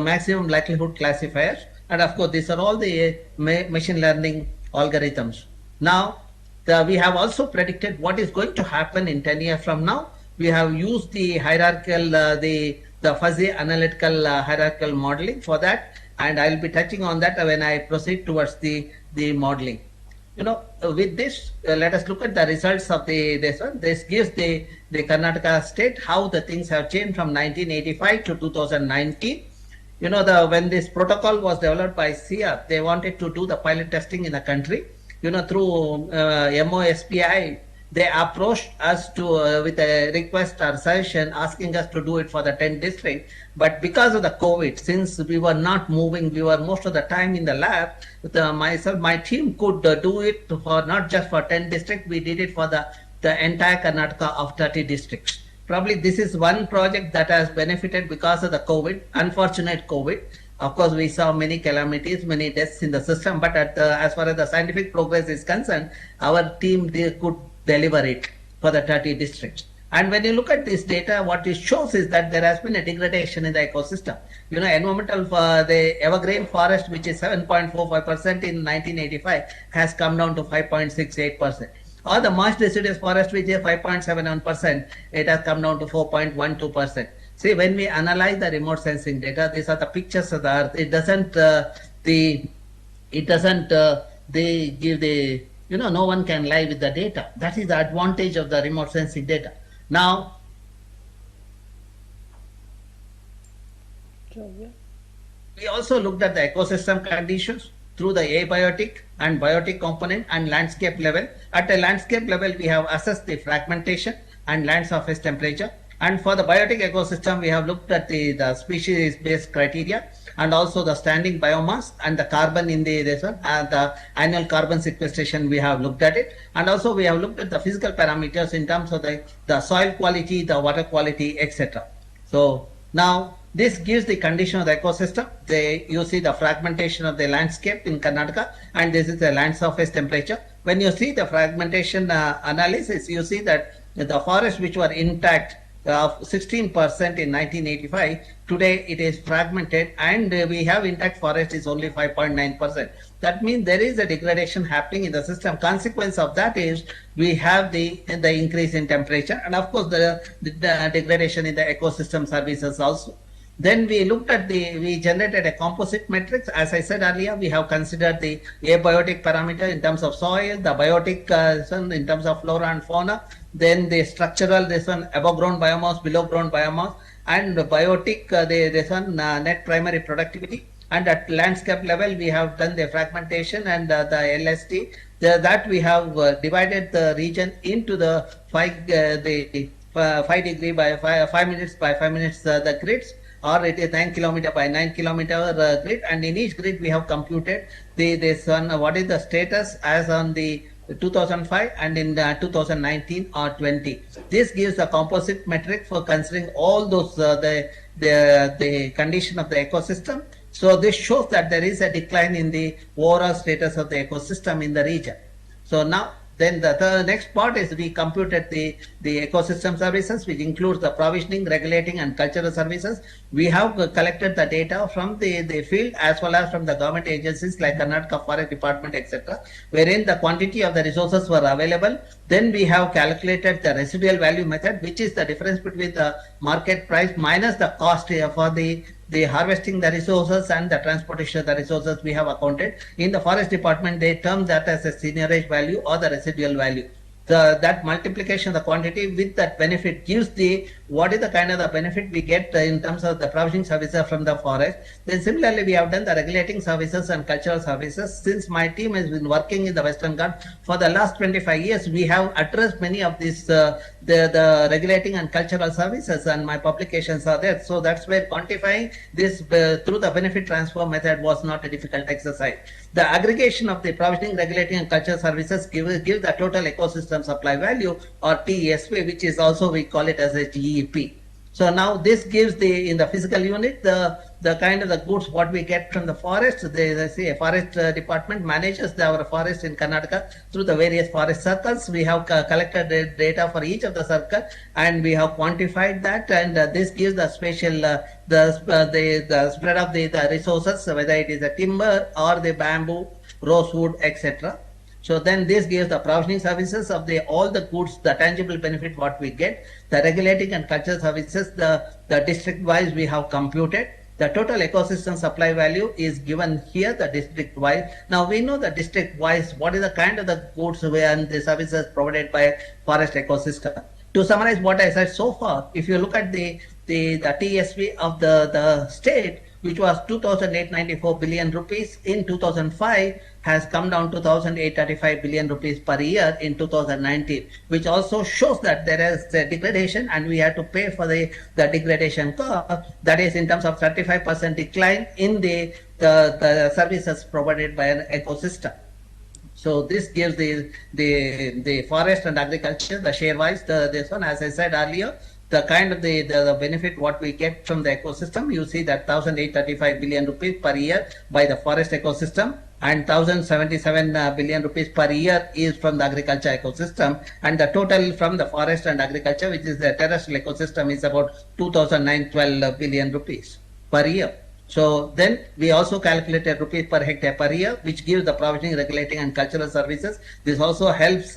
maximum likelihood classifiers, and of course these are all the machine learning algorithms. Now we have also predicted what is going to happen in 10 years from now. We have used the hierarchical, the fuzzy analytical hierarchical modeling for that, and I will be touching on that when I proceed towards the modeling. With this, let us look at the results of this one. This gives the Karnataka state how the things have changed from 1985 to 2019. when this protocol was developed by SEEA, they wanted to do the pilot testing in the country. Through MOSPI, they approached us to with a request or suggestion asking us to do it for the 10 districts. But because of the COVID, since we were not moving, we were most of the time in the lab. My team could do it for not just for 10 districts. We did it for the entire Karnataka of 30 districts. Probably this is one project that has benefited because of the COVID, unfortunate COVID. Of course, we saw many calamities, many deaths in the system, but as far as the scientific progress is concerned, our team they could deliver it for the 30 districts. And when you look at this data, what it shows is that there has been a degradation in the ecosystem. Environmental, the evergreen forest, which is 7.45% in 1985, has come down to 5.68%. Or the marsh deciduous forest, which is 5.71%, it has come down to 4.12%. See, when we analyze the remote sensing data, these are the pictures of the earth. It doesn't, they give the, no one can lie with the data. That is the advantage of the remote sensing data. Now, we also looked at the ecosystem conditions through the abiotic and biotic component and landscape level. At a landscape level, we have assessed the fragmentation and land surface temperature. And for the biotic ecosystem, we have looked at the species-based criteria and also the standing biomass and the carbon in the annual carbon sequestration. We have looked at it, and also we have looked at the physical parameters in terms of the soil quality, the water quality, etc. So now this gives the condition of the ecosystem. You see the fragmentation of the landscape in Karnataka, and this is the land surface temperature. When you see the fragmentation analysis, you see that the forests which were intact of 16% in 1985, today it is fragmented, and we have intact forest is only 5.9%. That means there is a degradation happening in the system. Consequence of that is we have the increase in temperature, and of course the degradation in the ecosystem services also. Then we looked at we generated a composite matrix. As I said earlier, we have considered the abiotic parameter in terms of soil, the biotic in terms of flora and fauna, then the structural, above ground biomass, below ground biomass, and the biotic, net primary productivity. And at landscape level, we have done the fragmentation and the LST. That we have divided the region into the 5 degree by 5 minutes by 5 minutes the grids, or it is 9 kilometer by 9 kilometer grid, and in each grid we have computed what is the status as on the 2005 and in 2019 or 20. This gives a composite metric for considering all those the condition of the ecosystem. So this shows that there is a decline in the overall status of the ecosystem in the region. So now then the next part is we computed the ecosystem services, which includes the provisioning, regulating and cultural services. We have collected the data from the field as well as from the government agencies like Karnataka Forest Department, etc., wherein the quantity of the resources were available. Then we have calculated the residual value method, which is the difference between the market price minus the cost for the harvesting the resources and the transportation of the resources we have accounted. In the forest department, they term that as a seigniorage value or the residual value. That multiplication of the quantity with that benefit gives what is the kind of the benefit we get in terms of the provisioning services from the forest. Then similarly, we have done the regulating services and cultural services. Since my team has been working in the Western Ghats for the last 25 years, we have addressed many of these the regulating and cultural services, and my publications are there. So that's where quantifying this through the benefit transfer method was not a difficult exercise. The aggregation of the provisioning, regulating and cultural services give the total ecosystem supply value, or TSV, which is also we call it as a GEP. So now this gives in the physical unit the kind of the goods what we get from the forest. They say a forest department manages our forest in Karnataka through the various forest circles. We have collected the data for each of the circle, and we have quantified that, and this gives the spatial the spread of the resources, whether it is the timber or the bamboo, rosewood, etc. So then this gives the provisioning services of all the goods, the tangible benefit what we get. The regulating and cultural services, the district wise we have computed. The total ecosystem supply value is given here, the district wise. Now we know the district wise what is the kind of the goods and the services provided by forest ecosystem. To summarize what I said so far, if you look at the TSV of the state, which was 2,894 billion rupees in 2005, has come down to 1,835 billion rupees per year in 2019, which also shows that there is a degradation and we have to pay for the degradation cost. That is in terms of 35% decline in the services provided by an ecosystem. So this gives the forest and agriculture, the share wise, this one, as I said earlier, the kind of the benefit what we get from the ecosystem. You see that 1,835 billion rupees per year by the forest ecosystem, and 1,077 billion rupees per year is from the agriculture ecosystem, and the total from the forest and agriculture, which is the terrestrial ecosystem, is about 2,912 billion rupees per year. So then we also calculated rupees per hectare per year, which gives the provisioning, regulating and cultural services. This also helps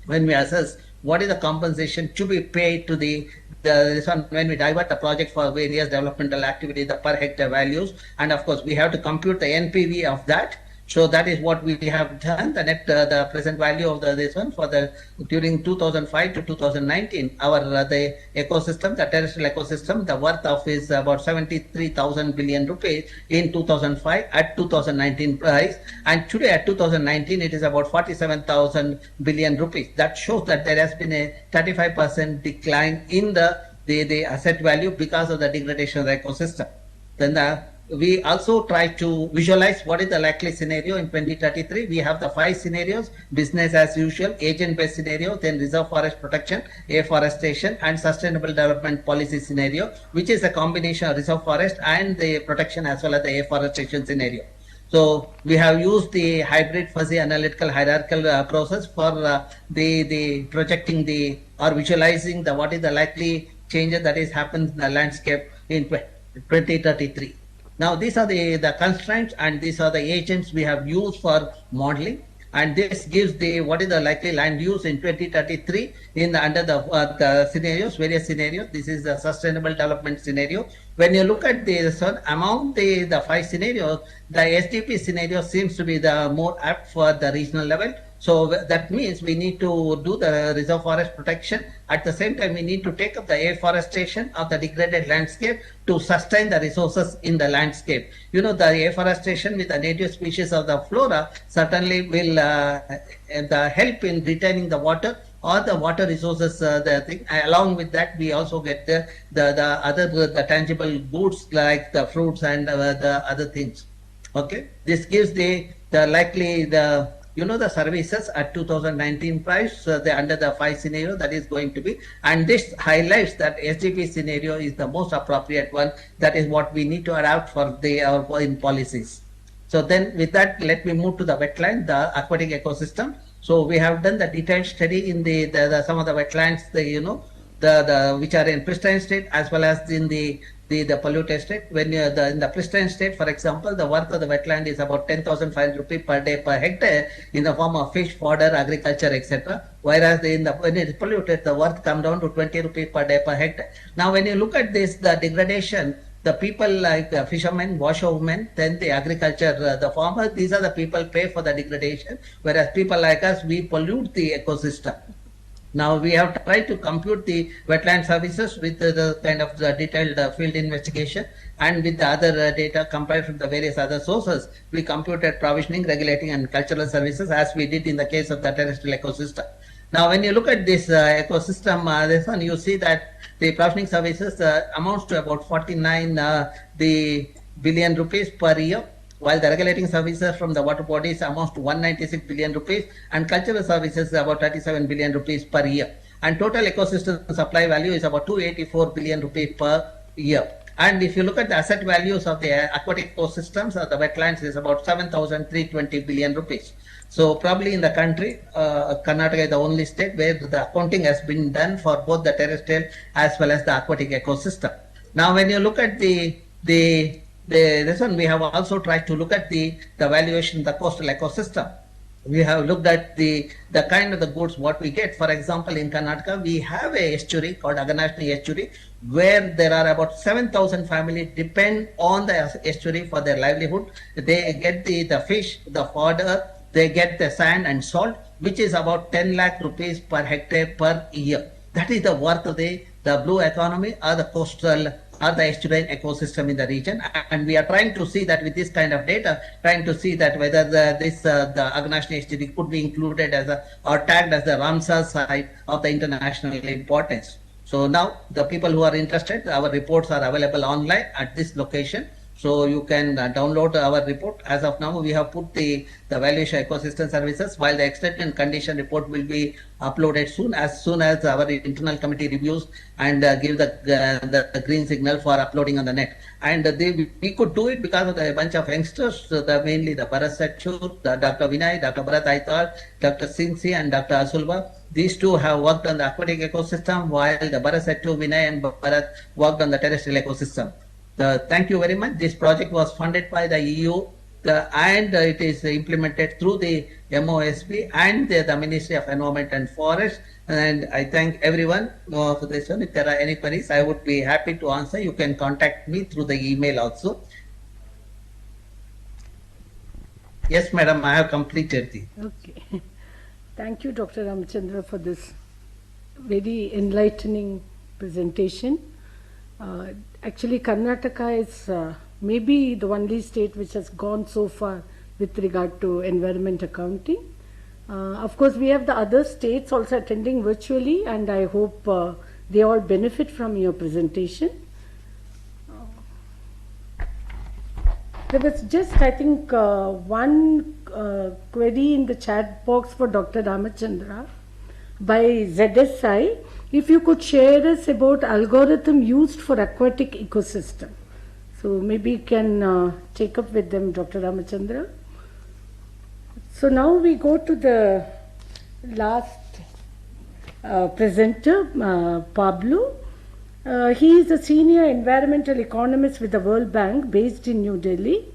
when we assess what is the compensation to be paid to this one when we divert the project for various developmental activities, the per hectare values, and of course we have to compute the NPV of that. So that is what we have done. The net, the present value of this one for the during 2005 to 2019, our the ecosystem, the terrestrial ecosystem, the worth of is about 73,000 billion rupees in 2005 at 2019 price, and today at 2019 it is about 47,000 billion rupees. That shows that there has been a 35% decline in the asset value because of the degradation of the ecosystem. Then we also try to visualize what is the likely scenario in 2033. We have the 5 scenarios: business as usual, agent-based scenario, then reserve forest protection, afforestation, and sustainable development policy scenario, which is a combination of reserve forest and the protection as well as the afforestation scenario. So we have used the hybrid fuzzy analytical hierarchical process for the projecting or visualizing what is the likely changes that is happened in the landscape in 2033. Now these are the constraints and these are the agents we have used for modeling, and this gives what is the likely land use in 2033 under the scenarios, various scenarios. This is the sustainable development scenario. When you look at among the 5 scenarios, the SDP scenario seems to be the more apt for the regional level. So that means we need to do the reserve forest protection. At the same time, we need to take up the afforestation of the degraded landscape to sustain the resources in the landscape. You know, the afforestation with the native species of the flora certainly will help in retaining the water or the water resources. Along with that, we also get the tangible goods like the fruits and the other things. Okay, this gives the likely the services at 2019 price under the 5 scenario that is going to be, and this highlights that SDP scenario is the most appropriate one. That is what we need to adapt for in policies. So then with that, let me move to the wetland, the aquatic ecosystem. So we have done the detailed study in the some of the wetlands, which are in pristine state as well as in the polluted state. When in the pristine state, for example, the worth of the wetland is about 10,500 rupees per day per hectare in the form of fish, fodder, agriculture, etc. Whereas when it is polluted, the worth come down to 20 rupees per day per hectare. Now, when you look at this, the degradation, the people like the fishermen, washerwomen, then the agriculture, the farmers, these are the people pay for the degradation, whereas people like us, we pollute the ecosystem. Now we have tried to compute the wetland services with the kind of the detailed field investigation, and with the other data compared from the various other sources, we computed provisioning, regulating and cultural services as we did in the case of the terrestrial ecosystem. Now when you look at this ecosystem, this one, you see that the provisioning services amounts to about 49 billion rupees per year, while the regulating services from the water bodies amounts to 196 billion rupees, and cultural services about 37 billion rupees per year. And total ecosystem supply value is about 284 billion rupees per year. And if you look at the asset values of the aquatic ecosystems or the wetlands, is about 7,320 billion rupees. So probably in the country, Karnataka is the only state where the accounting has been done for both the terrestrial as well as the aquatic ecosystem. Now when you look at this one, we have also tried to look at the valuation of the coastal ecosystem. We have looked at the kind of the goods what we get. For example, in Karnataka, we have a estuary called Aganashni estuary, where there are about 7,000 families depend on the estuary for their livelihood. They get the fish, the fodder, they get the sand and salt, which is about 10 lakh rupees per hectare per year. That is the worth of the blue economy or the coastal or the estuarine ecosystem in the region. And we are trying to see that with this kind of data, trying to see that whether the Aghnasni estuary could be included as or tagged as the Ramsar site of the international importance. So now the people who are interested, our reports are available online at this location. So you can download our report. As of now, we have put the valuation ecosystem services, while the extent and condition report will be uploaded soon as our internal committee reviews and give the green signal for uploading on the net. And we could do it because of a bunch of youngsters, mainly the Bharat Sachur, Dr. Vinay, Dr. Bharat Aitar, Dr. Sinsi and Dr. Asulva. These two have worked on the aquatic ecosystem, while the Bharat Sachur, Vinay and Bharat worked on the terrestrial ecosystem. Thank you very much. This project was funded by the EU and it is implemented through the MOSP and the Ministry of Environment and Forest. And I thank everyone for this one. If there are any queries, I would be happy to answer. You can contact me through the email also. Yes, madam, I have completed the. Okay. Thank you, Dr. Ramachandra, for this very enlightening presentation. Actually, Karnataka is maybe the only state which has gone so far with regard to environment accounting. Of course, we have the other states also attending virtually, and I hope they all benefit from your presentation. There was just, I think, one query in the chat box for Dr. Ramachandra by ZSI. If you could share us about algorithm used for aquatic ecosystem. So maybe you can take up with them, Dr. Ramachandra. So now we go to the last presenter, Pablo. He is a senior environmental economist with the World Bank based in New Delhi.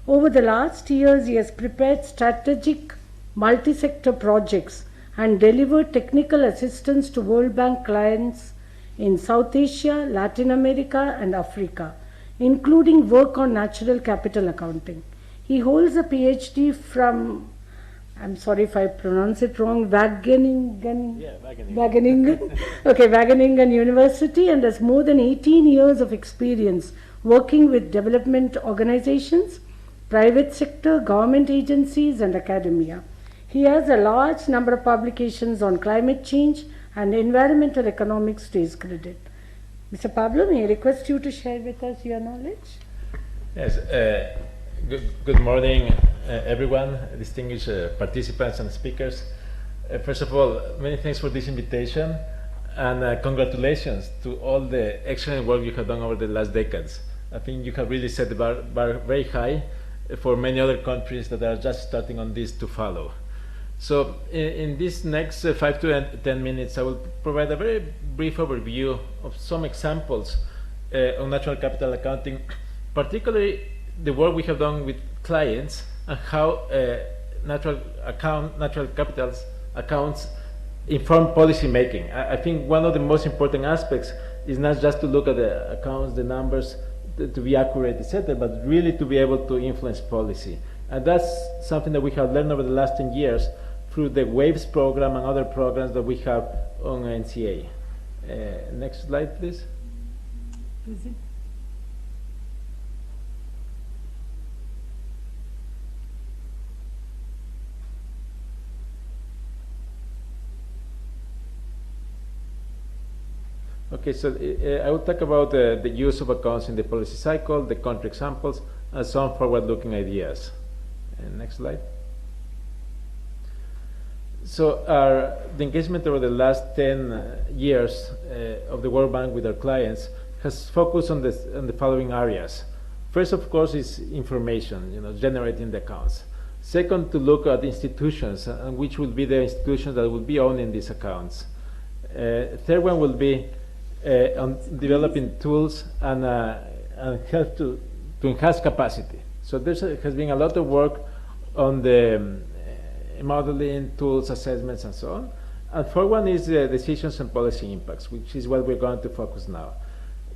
Over the last years, he has prepared strategic multi-sector projects and delivered technical assistance to World Bank clients in South Asia, Latin America and Africa, including work on natural capital accounting. He holds a PhD from, I'm sorry if I pronounce it wrong, Wageningen University, and has more than 18 years of experience working with development organizations, private sector, government agencies and academia. He has a large number of publications on climate change and environmental economics to his credit. Mr. Pablo, may I request you to share with us your knowledge? Yes, good morning, everyone, distinguished participants and speakers. First of all, many thanks for this invitation, and congratulations to all the excellent work you have done over the last decades. I think you have really set the bar very high for many other countries that are just starting on this to follow. So in this next 5 to 10 minutes, I will provide a very brief overview of some examples on natural capital accounting, particularly the work we have done with clients and how natural capital accounts inform policy making. I think one of the most important aspects is not just to look at the accounts, the numbers, to be accurate, etc., but really to be able to influence policy. And that's something that we have learned over the last 10 years through the WAVES program and other programs that we have on NCA. Next slide, please. Okay, so I will talk about the use of accounts in the policy cycle, the country examples, and some forward-looking ideas. Next slide. So the engagement over the last 10 years of the World Bank with our clients has focused on the following areas. First, of course, is information, generating the accounts. Second, to look at institutions and which will be the institutions that will be owning these accounts. Third one will be on developing tools and help to enhance capacity. So there has been a lot of work on the modeling, tools, assessments, and so on. And fourth one is decisions and policy impacts, which is what we're going to focus now.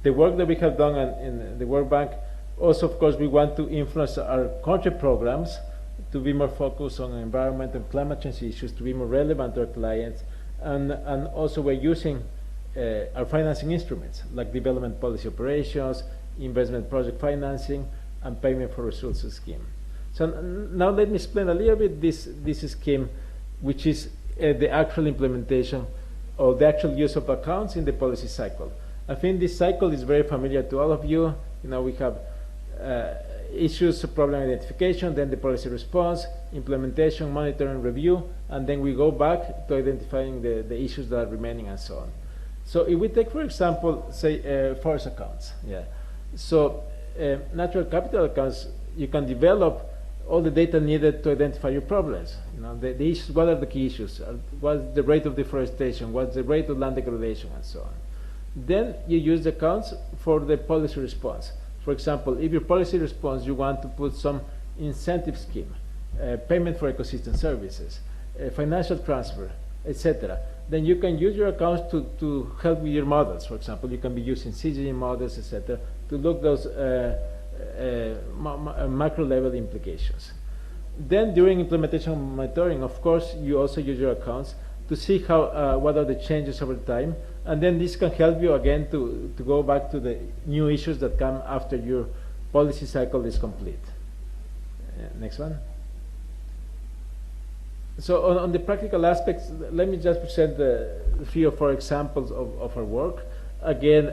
The work that we have done in the World Bank, also, of course, we want to influence our country programs to be more focused on environment and climate change issues, to be more relevant to our clients. And also we're using are financing instruments like development policy operations, investment project financing, and payment for resources scheme. So now let me explain a little bit this scheme, which is the actual implementation or the actual use of accounts in the policy cycle. I think this cycle is very familiar to all of you. You know, we have issues, problem identification, then the policy response, implementation, monitoring, review, and then we go back to identifying the issues that are remaining and so on. So if we take, for example, say forest accounts, so natural capital accounts, you can develop all the data needed to identify your problems. You know, the issues, what are the key issues? What's the rate of deforestation? What's the rate of land degradation, and so on. Then you use the accounts for the policy response. For example, if your policy response, you want to put some incentive scheme, payment for ecosystem services, financial transfer, etc. Then you can use your accounts to help with your models. For example, you can be using CGI models, etc., to look those macro level implications. Then during implementation monitoring, of course, you also use your accounts to see how what are the changes over time, and then this can help you again to go back to the new issues that come after your policy cycle is complete. Next one. So on the practical aspects, let me just present 3 or 4 examples of our work. Again,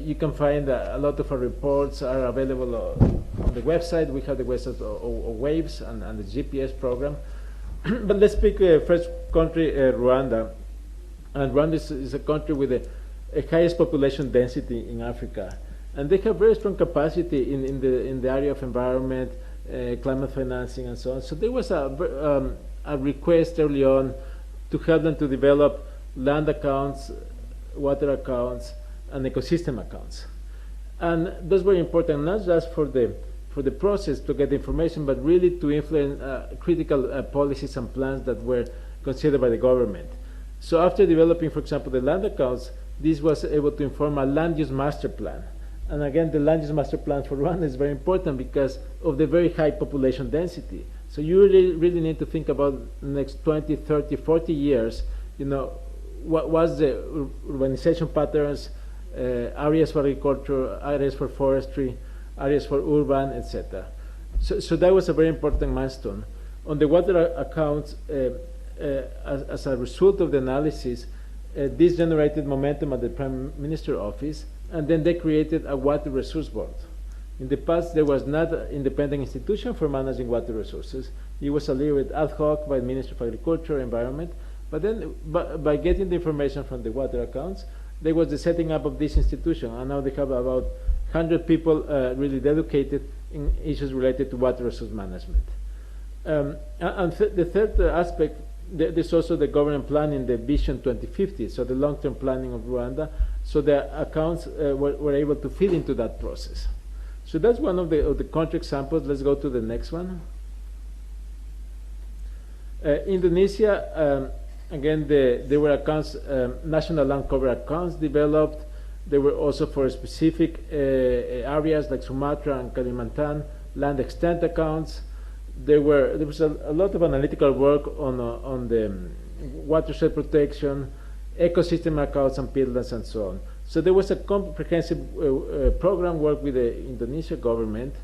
you can find a lot of our reports are available on the website. We have the website of WAVES and the GPS program. But let's pick first country, Rwanda. And Rwanda is a country with the highest population density in Africa. And they have very strong capacity in the area of environment, climate financing, and so on. So there was a request early on to help them to develop land accounts, water accounts, and ecosystem accounts. And those were important not just for the process to get information, but really to influence critical policies and plans that were considered by the government. So after developing, for example, the land accounts, this was able to inform a land use master plan. And again, the land use master plan for Rwanda is very important because of the very high population density. So you really need to think about the next 20, 30, 40 years, you know, what was the urbanization patterns, areas for agriculture, areas for forestry, areas for urban, etc. So that was a very important milestone. On the water accounts, as a result of the analysis, this generated momentum at the Prime Minister's office, and then they created a water resource board. In the past, there was not an independent institution for managing water resources. It was a little bit ad hoc by the Ministry of Agriculture, Environment, but then by getting the information from the water accounts, there was the setting up of this institution, and now they have about 100 people really dedicated in issues related to water resource management. The third aspect, there's also the government planning, the Vision 2050, so the long-term planning of Rwanda, so the accounts were able to fit into that process. So that's one of the country examples. Let's go to the next one. Indonesia, again, there were accounts, national land cover accounts developed. They were also for specific areas like Sumatra and Kalimantan, land extent accounts. There was a lot of analytical work on the watershed protection, ecosystem accounts and peatlands and so on. So there was a comprehensive program work with the Indonesian government,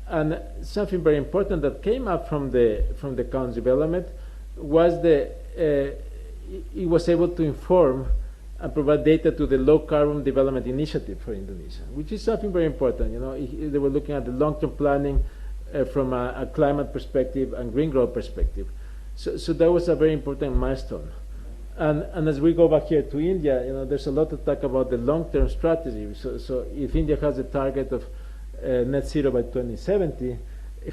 and something very important that came up from the accounts development was it was able to inform and provide data to the low carbon development initiative for Indonesia, which is something very important. You know, they were looking at the long-term planning from a climate perspective and green growth perspective. So that was a very important milestone. And as we go back here to India, you know, there's a lot to talk about the long-term strategy. So if India has a target of net zero by 2070,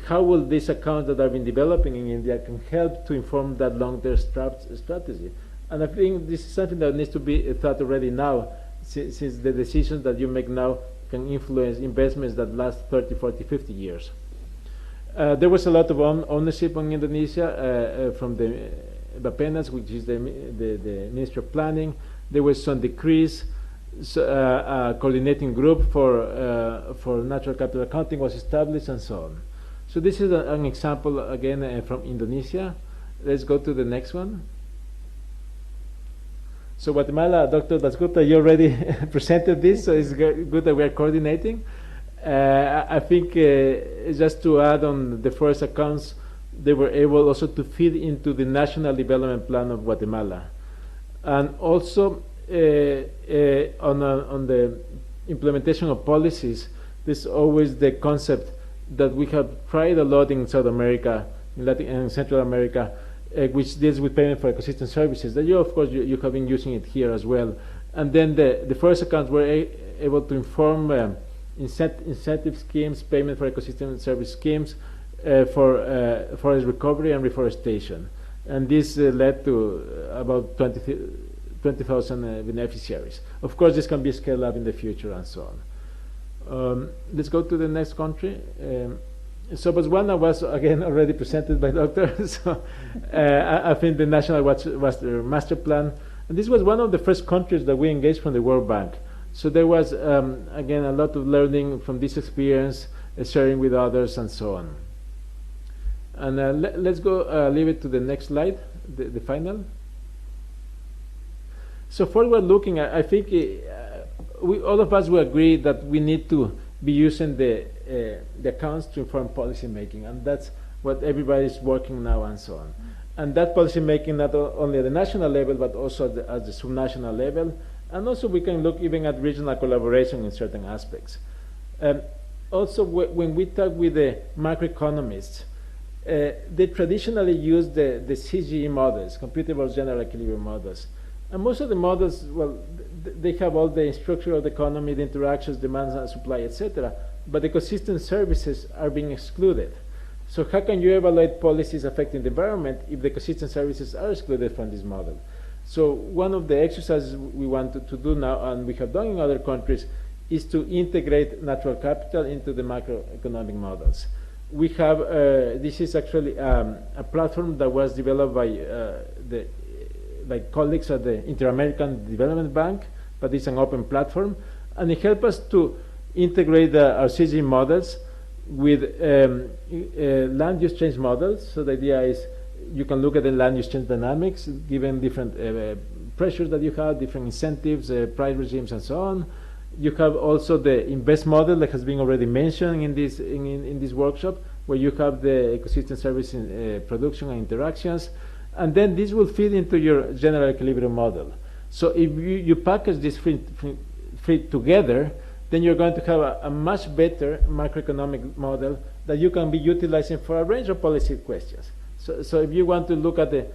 how will these accounts that have been developing in India can help to inform that long-term strategy? And I think this is something that needs to be thought already now, since the decisions that you make now can influence investments that last 30, 40, 50 years. There was a lot of ownership on Indonesia from the Bapenas, which is the Ministry of Planning. There was some decrees. A coordinating group for natural capital accounting was established, and so on. So this is an example again from Indonesia. Let's go to the next one. So Guatemala, Dr. Dasgupta, you already presented this, so it's good that we are coordinating. I think just to add on the forest accounts, they were able also to feed into the National Development Plan of Guatemala. And also on the implementation of policies, there's always the concept that we have tried a lot in South America, in Latin and Central America, which deals with payment for ecosystem services. That you, of course, you have been using it here as well. And then the forest accounts were able to inform incentive schemes, payment for ecosystem service schemes for forest recovery and reforestation. And this led to about 20,000 beneficiaries. Of course, this can be scaled up in the future and so on. Let's go to the next country. So Botswana was again already presented by Doctor. So I think the national was the master plan, and this was one of the first countries that we engaged from the World Bank. So there was again a lot of learning from this experience, sharing with others, and so on. And let's go leave it to the next slide, the final. So forward looking, I think all of us will agree that we need to be using the accounts to inform policy making, and that's what everybody is working now and so on. And that policy making not only at the national level but also at the subnational level, and also we can look even at regional collaboration in certain aspects. Also, when we talk with the macroeconomists, they traditionally use the CGE models, computable general equilibrium models. And most of the models, well, they have all the structure of the economy, the interactions, demand and supply, etc. But ecosystem services are being excluded. So how can you evaluate policies affecting the environment if the ecosystem services are excluded from this model? So one of the exercises we want to do now, and we have done in other countries, is to integrate natural capital into the macroeconomic models. We have, this is actually a platform that was developed by colleagues at the Inter-American Development Bank, but it's an open platform, and it helps us to integrate our CG models with land use change models. So the idea is you can look at the land use change dynamics, given different pressures that you have, different incentives, price regimes, and so on. You have also the invest model that has been already mentioned in this workshop, where you have the ecosystem service production and interactions. And then this will feed into your general equilibrium model. So if you package this three together, then you're going to have a much better macroeconomic model that you can be utilizing for a range of policy questions. So if you want to look at the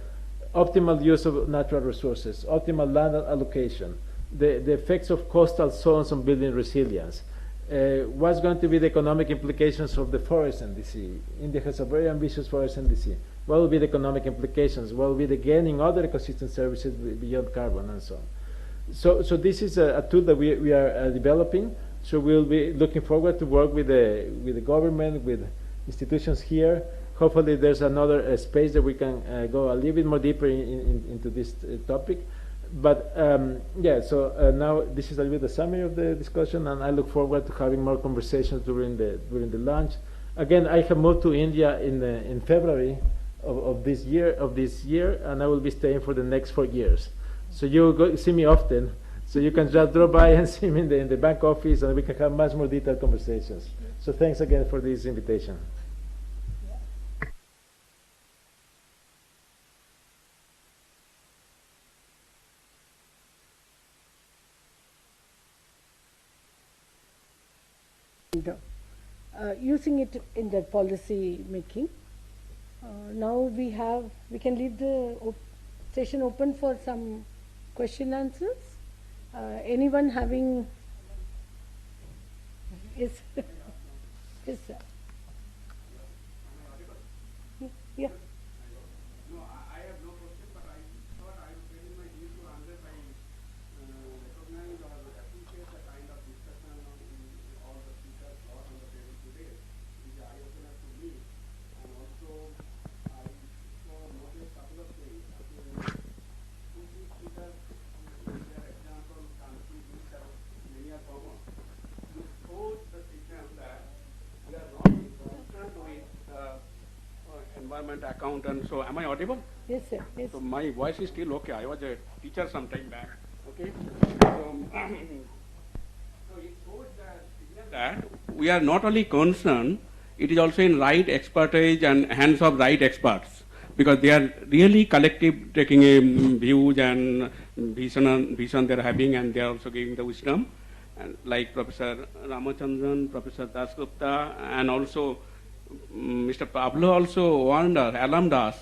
optimal use of natural resources, optimal land allocation, the effects of coastal zones on building resilience, what's going to be the economic implications of the forest in the sea? India has a very ambitious forest in the sea. What will be the economic implications? What will be the gain in other ecosystem services beyond carbon and so on? So this is a tool that we are developing. So we'll be looking forward to work with the government, with institutions here. Hopefully there's another space that we can go a little bit more deeper into this topic. But yeah, so now this is a little bit the summary of the discussion, and I look forward to having more conversations during the lunch. Again, I have moved to India in February of this year, and I will be staying for the next 4 years. So you'll go see me often. So you can just drop by and see me in the bank office, and we can have much more detailed conversations. So thanks again for this invitation. Using it in the policy making. Now we can leave the session open for some question answers. Anyone having? Yes. Yes, sir. Yeah. No, I have no question, but I thought I would feel my duty to answer by recognize or appreciate the kind of discussion on all the speakers brought on the table today, which are eye-opener to me. And also, I noticed a couple of things. Two speakers, in their example, countries which have many are common. You suppose the system that we are not concerned with environment accountant. So am I audible? Yes, sir. Yes. So my voice is still okay. I was a teacher some time back. Okay. So, so it shows that we are not only concerned, it is also in right expertise and hands of right experts, because they are really collective taking a views and vision they are having, and they are also giving the wisdom. And like Professor Ramachandran, Professor Dasgupta, and also Mr. Pablo also warned us, alarmed us,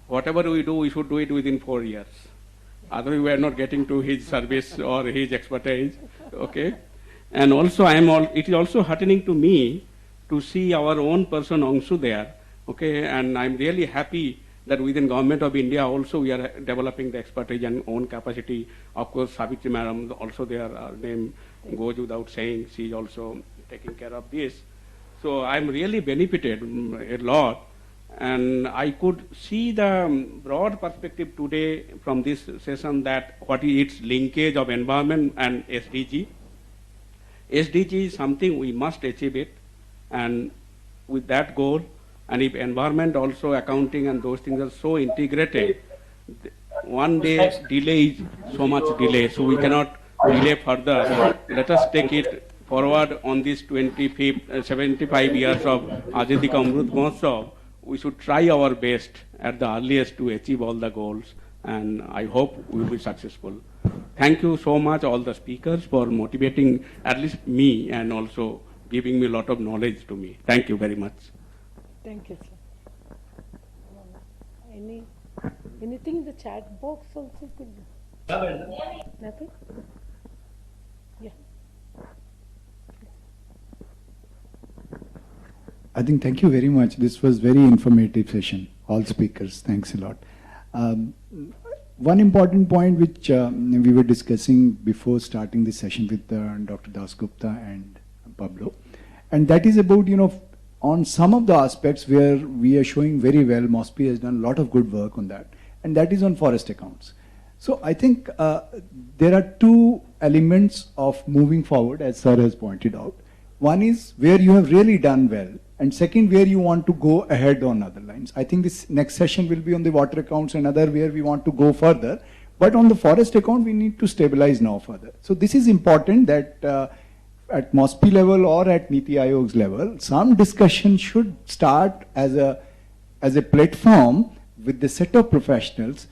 whatever we do, we should do it within 4 years. Otherwise, we are not getting to his service or his expertise. Okay. And also, it is also heartening to me to see our own person Angshu there. Okay. And I'm really happy that within Government of India also we are developing the expertise and own capacity. Of course, Savitri Madam also there, name goes without saying. She is also taking care of this. So I'm really benefited a lot. And I could see the broad perspective today from this session, that what is its linkage of environment and SDG. SDG is something we must achieve it, and with that goal, and if environment also accounting and those things are so integrated, one day delay is so much delay, so we cannot delay further. Let us take it forward on this 75 years of Azadi Ka Amrit Mahotsav. We should try our best at the earliest to achieve all the goals, and I hope we will be successful. Thank you so much, all the speakers, for motivating at least me and also giving me a lot of knowledge to me. Thank you very much. Thank you, sir. Anything in the chat box also could be? Nothing? Yeah. I think thank you very much. This was very informative session. All speakers, thanks a lot. One important point which we were discussing before starting this session with Dr. Dasgupta and Pablo, and that is about, on some of the aspects where we are showing very well, MOSPI has done a lot of good work on that, and that is on forest accounts. So I think there are two elements of moving forward, as Sir has pointed out. One is where you have really done well, and second, where you want to go ahead on other lines. I think this next session will be on the water accounts and other where we want to go further. But on the forest account, we need to stabilize now further. So this is important that at MOSPI level or at Niti Aayog's level, some discussion should start as a platform with the set of professionals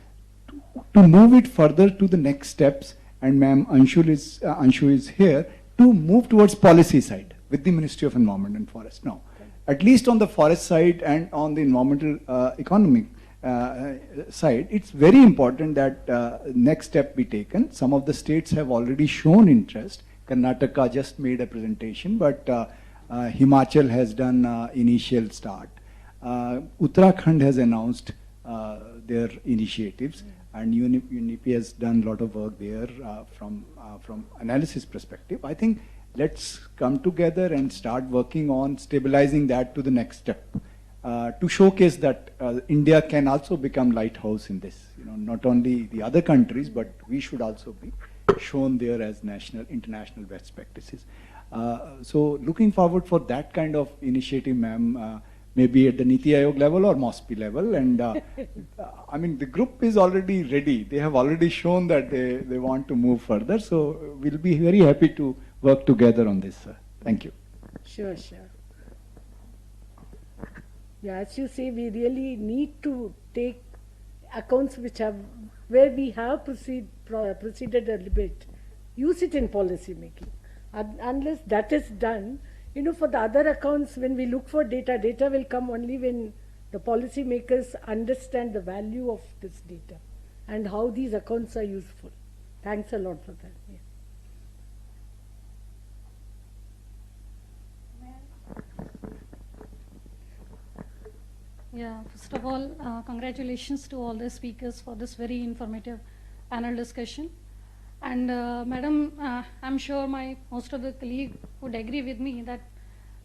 to move it further to the next steps. And Ma'am Anshu is here to move towards policy side with the Ministry of Environment and Forest now. At least on the forest side and on the environmental economic side, it's very important that next step be taken. Some of the states have already shown interest. Karnataka just made a presentation, but Himachal has done initial start. Uttarakhand has announced their initiatives, and UNEP has done a lot of work there from analysis perspective. I think let's come together and start working on stabilizing that to the next step, to showcase that India can also become lighthouse in this. Not only the other countries, but we should also be shown there as international best practices. So looking forward for that kind of initiative, ma'am, maybe at the Niti Aayog level or MOSPI level. And I mean, the group is already ready. They have already shown that they want to move further. So we'll be very happy to work together on this, sir. Thank you. Sure. Yeah, as you say, we really need to take accounts where we have proceeded a little bit, use it in policy making. Unless that is done, for the other accounts, when we look for data will come only when the policy makers understand the value of this data and how these accounts are useful. Thanks a lot for that. Yeah. Yeah, first of all, congratulations to all the speakers for this very informative panel discussion. And Madam, I'm sure most of the colleagues would agree with me that,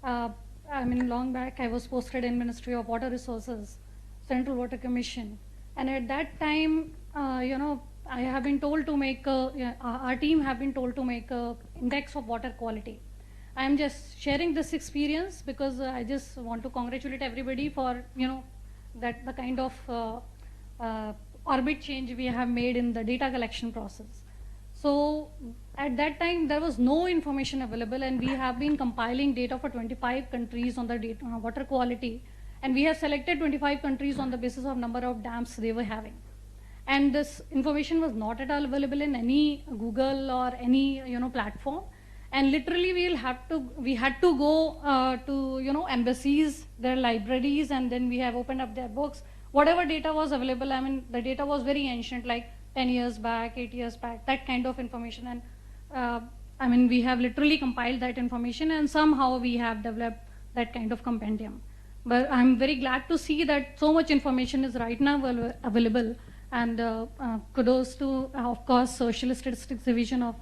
long back I was posted in Ministry of Water Resources, Central Water Commission. And at that time, I have been told to make, our team have been told to make an index of water quality. I am just sharing this experience because I just want to congratulate everybody for, that the kind of orbit change we have made in the data collection process. So at that time, there was no information available, and we have been compiling data for 25 countries on the data, water quality, and we have selected 25 countries on the basis of number of dams they were having. And this information was not at all available in any Google or any platform. And literally, we had to go to embassies, their libraries, and then we have opened up their books. Whatever data was available, I mean, the data was very ancient, like 10 years back, 8 years back, that kind of information. And I mean, we have literally compiled that information, and somehow we have developed that kind of compendium. But I'm very glad to see that so much information is right now available. And kudos to, of course, Social Statistics Division of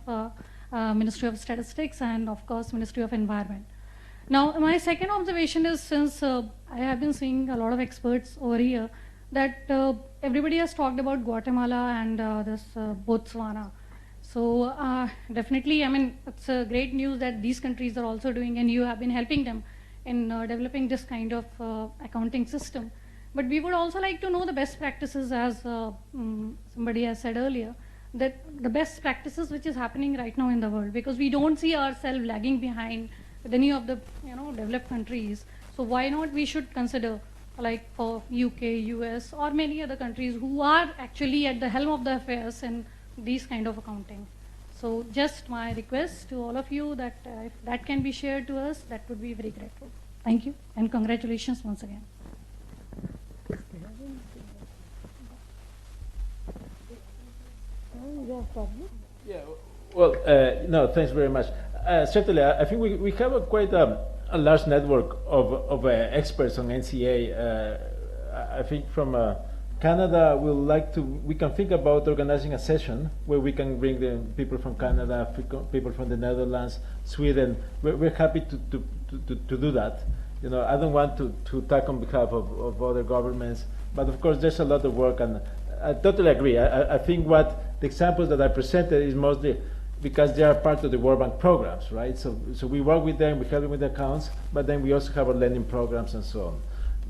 Ministry of Statistics, and of course Ministry of Environment. Now, my second observation is, since I have been seeing a lot of experts over here, that everybody has talked about Guatemala and this Botswana. So definitely, I mean, it's great news that these countries are also doing, and you have been helping them in developing this kind of accounting system. But we would also like to know the best practices, as somebody has said earlier, that the best practices which is happening right now in the world, because we don't see ourselves lagging behind with any of the developed countries. So why not we should consider, like for UK, US, or many other countries who are actually at the helm of the affairs in these kind of accounting. So just my request to all of you that if that can be shared to us, that would be very grateful. Thank you, and congratulations once again. Yeah, well, no, thanks very much. Certainly, I think we have quite a large network of experts on NCA. I think from Canada, we can think about organizing a session where we can bring the people from Canada, people from the Netherlands, Sweden. We're happy to do that. I don't want to talk on behalf of other governments, but of course there's a lot of work, and I totally agree. I think what the examples that I presented is mostly because they are part of the World Bank programs, right? So we work with them, we help them with the accounts, but then we also have our lending programs and so on.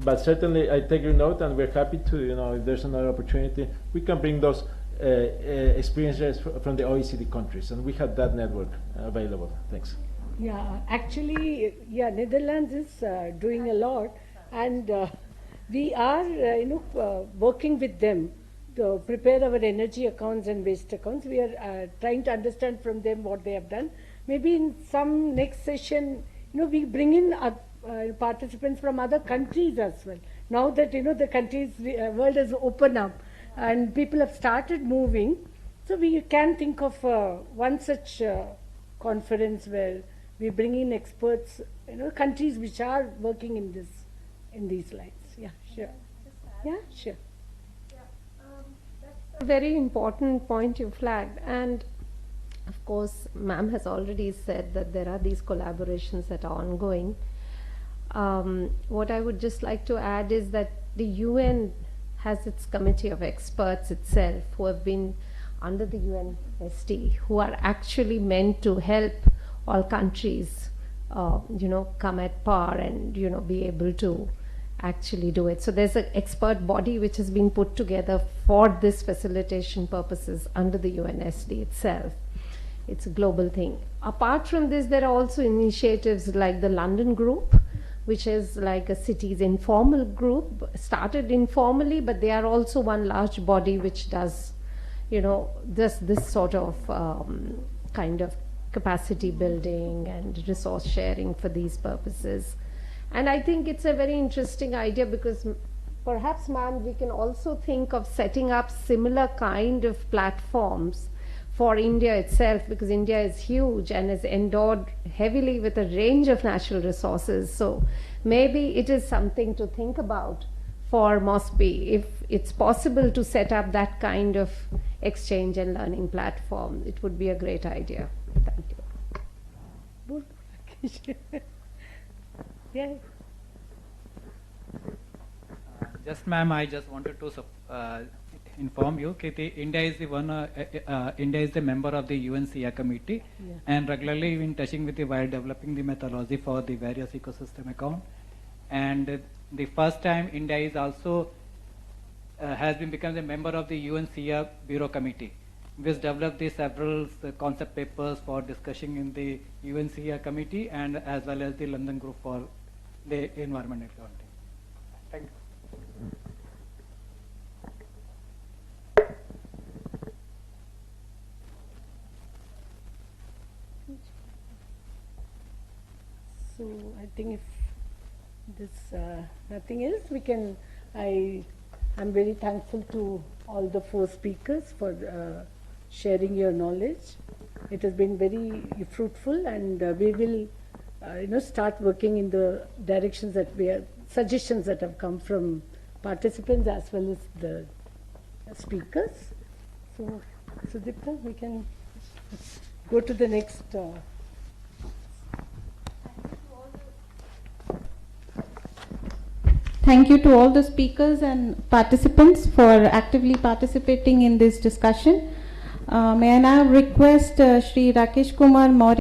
But certainly I take your note, and we're happy to, if there's another opportunity, we can bring those experiences from the OECD countries, and we have that network available. Thanks. Yeah, actually, Netherlands is doing a lot, and we are, working with them to prepare our energy accounts and waste accounts. We are trying to understand from them what they have done. Maybe in some next session, we bring in participants from other countries as well. Now that the countries, world has opened up and people have started moving, so we can think of one such conference where we bring in experts, countries which are working in these lines. Yeah, sure. Yeah, sure. A very important point you flagged, and of course ma'am has already said that there are these collaborations that are ongoing. What I would just like to add is that the UN has its committee of experts itself who have been under the UNSD, who are actually meant to help all countries come at par and be able to actually do it. So there's an expert body which has been put together for this facilitation purposes under the UNSD itself. It's a global thing. Apart from this, there are also initiatives like the London Group, which is like a city's informal group, started informally, but they are also one large body which does, this sort of kind of capacity building and resource sharing for these purposes. And I think it's a very interesting idea, because perhaps, ma'am, we can also think of setting up similar kind of platforms for India itself, because India is huge and is endowed heavily with a range of natural resources. So maybe it is something to think about for MOSPI, if it's possible to set up that kind of exchange and learning platform. It would be a great idea. Thank you. Yeah. Just ma'am, I just wanted to inform you that India is India is the member of the UN SEEA committee, and regularly in touching with while developing the methodology for the various ecosystem account. And The first time India is also has been become a member of the UN SEEA Bureau Committee, which developed the several concept papers for discussion in the UN SEEA Committee and as well as the London Group for the Environment Accounting. Thank you. So I think if this nothing else, we can. I'm very thankful to all the 4 speakers for sharing your knowledge. It has been very fruitful, and we will, start working in the directions that suggestions that have come from participants as well as the speakers. So, Sudipta, we can go to the next. Thank you to all the speakers and participants for actively participating in this discussion. May I now request Shri Rakesh Kumar Maurya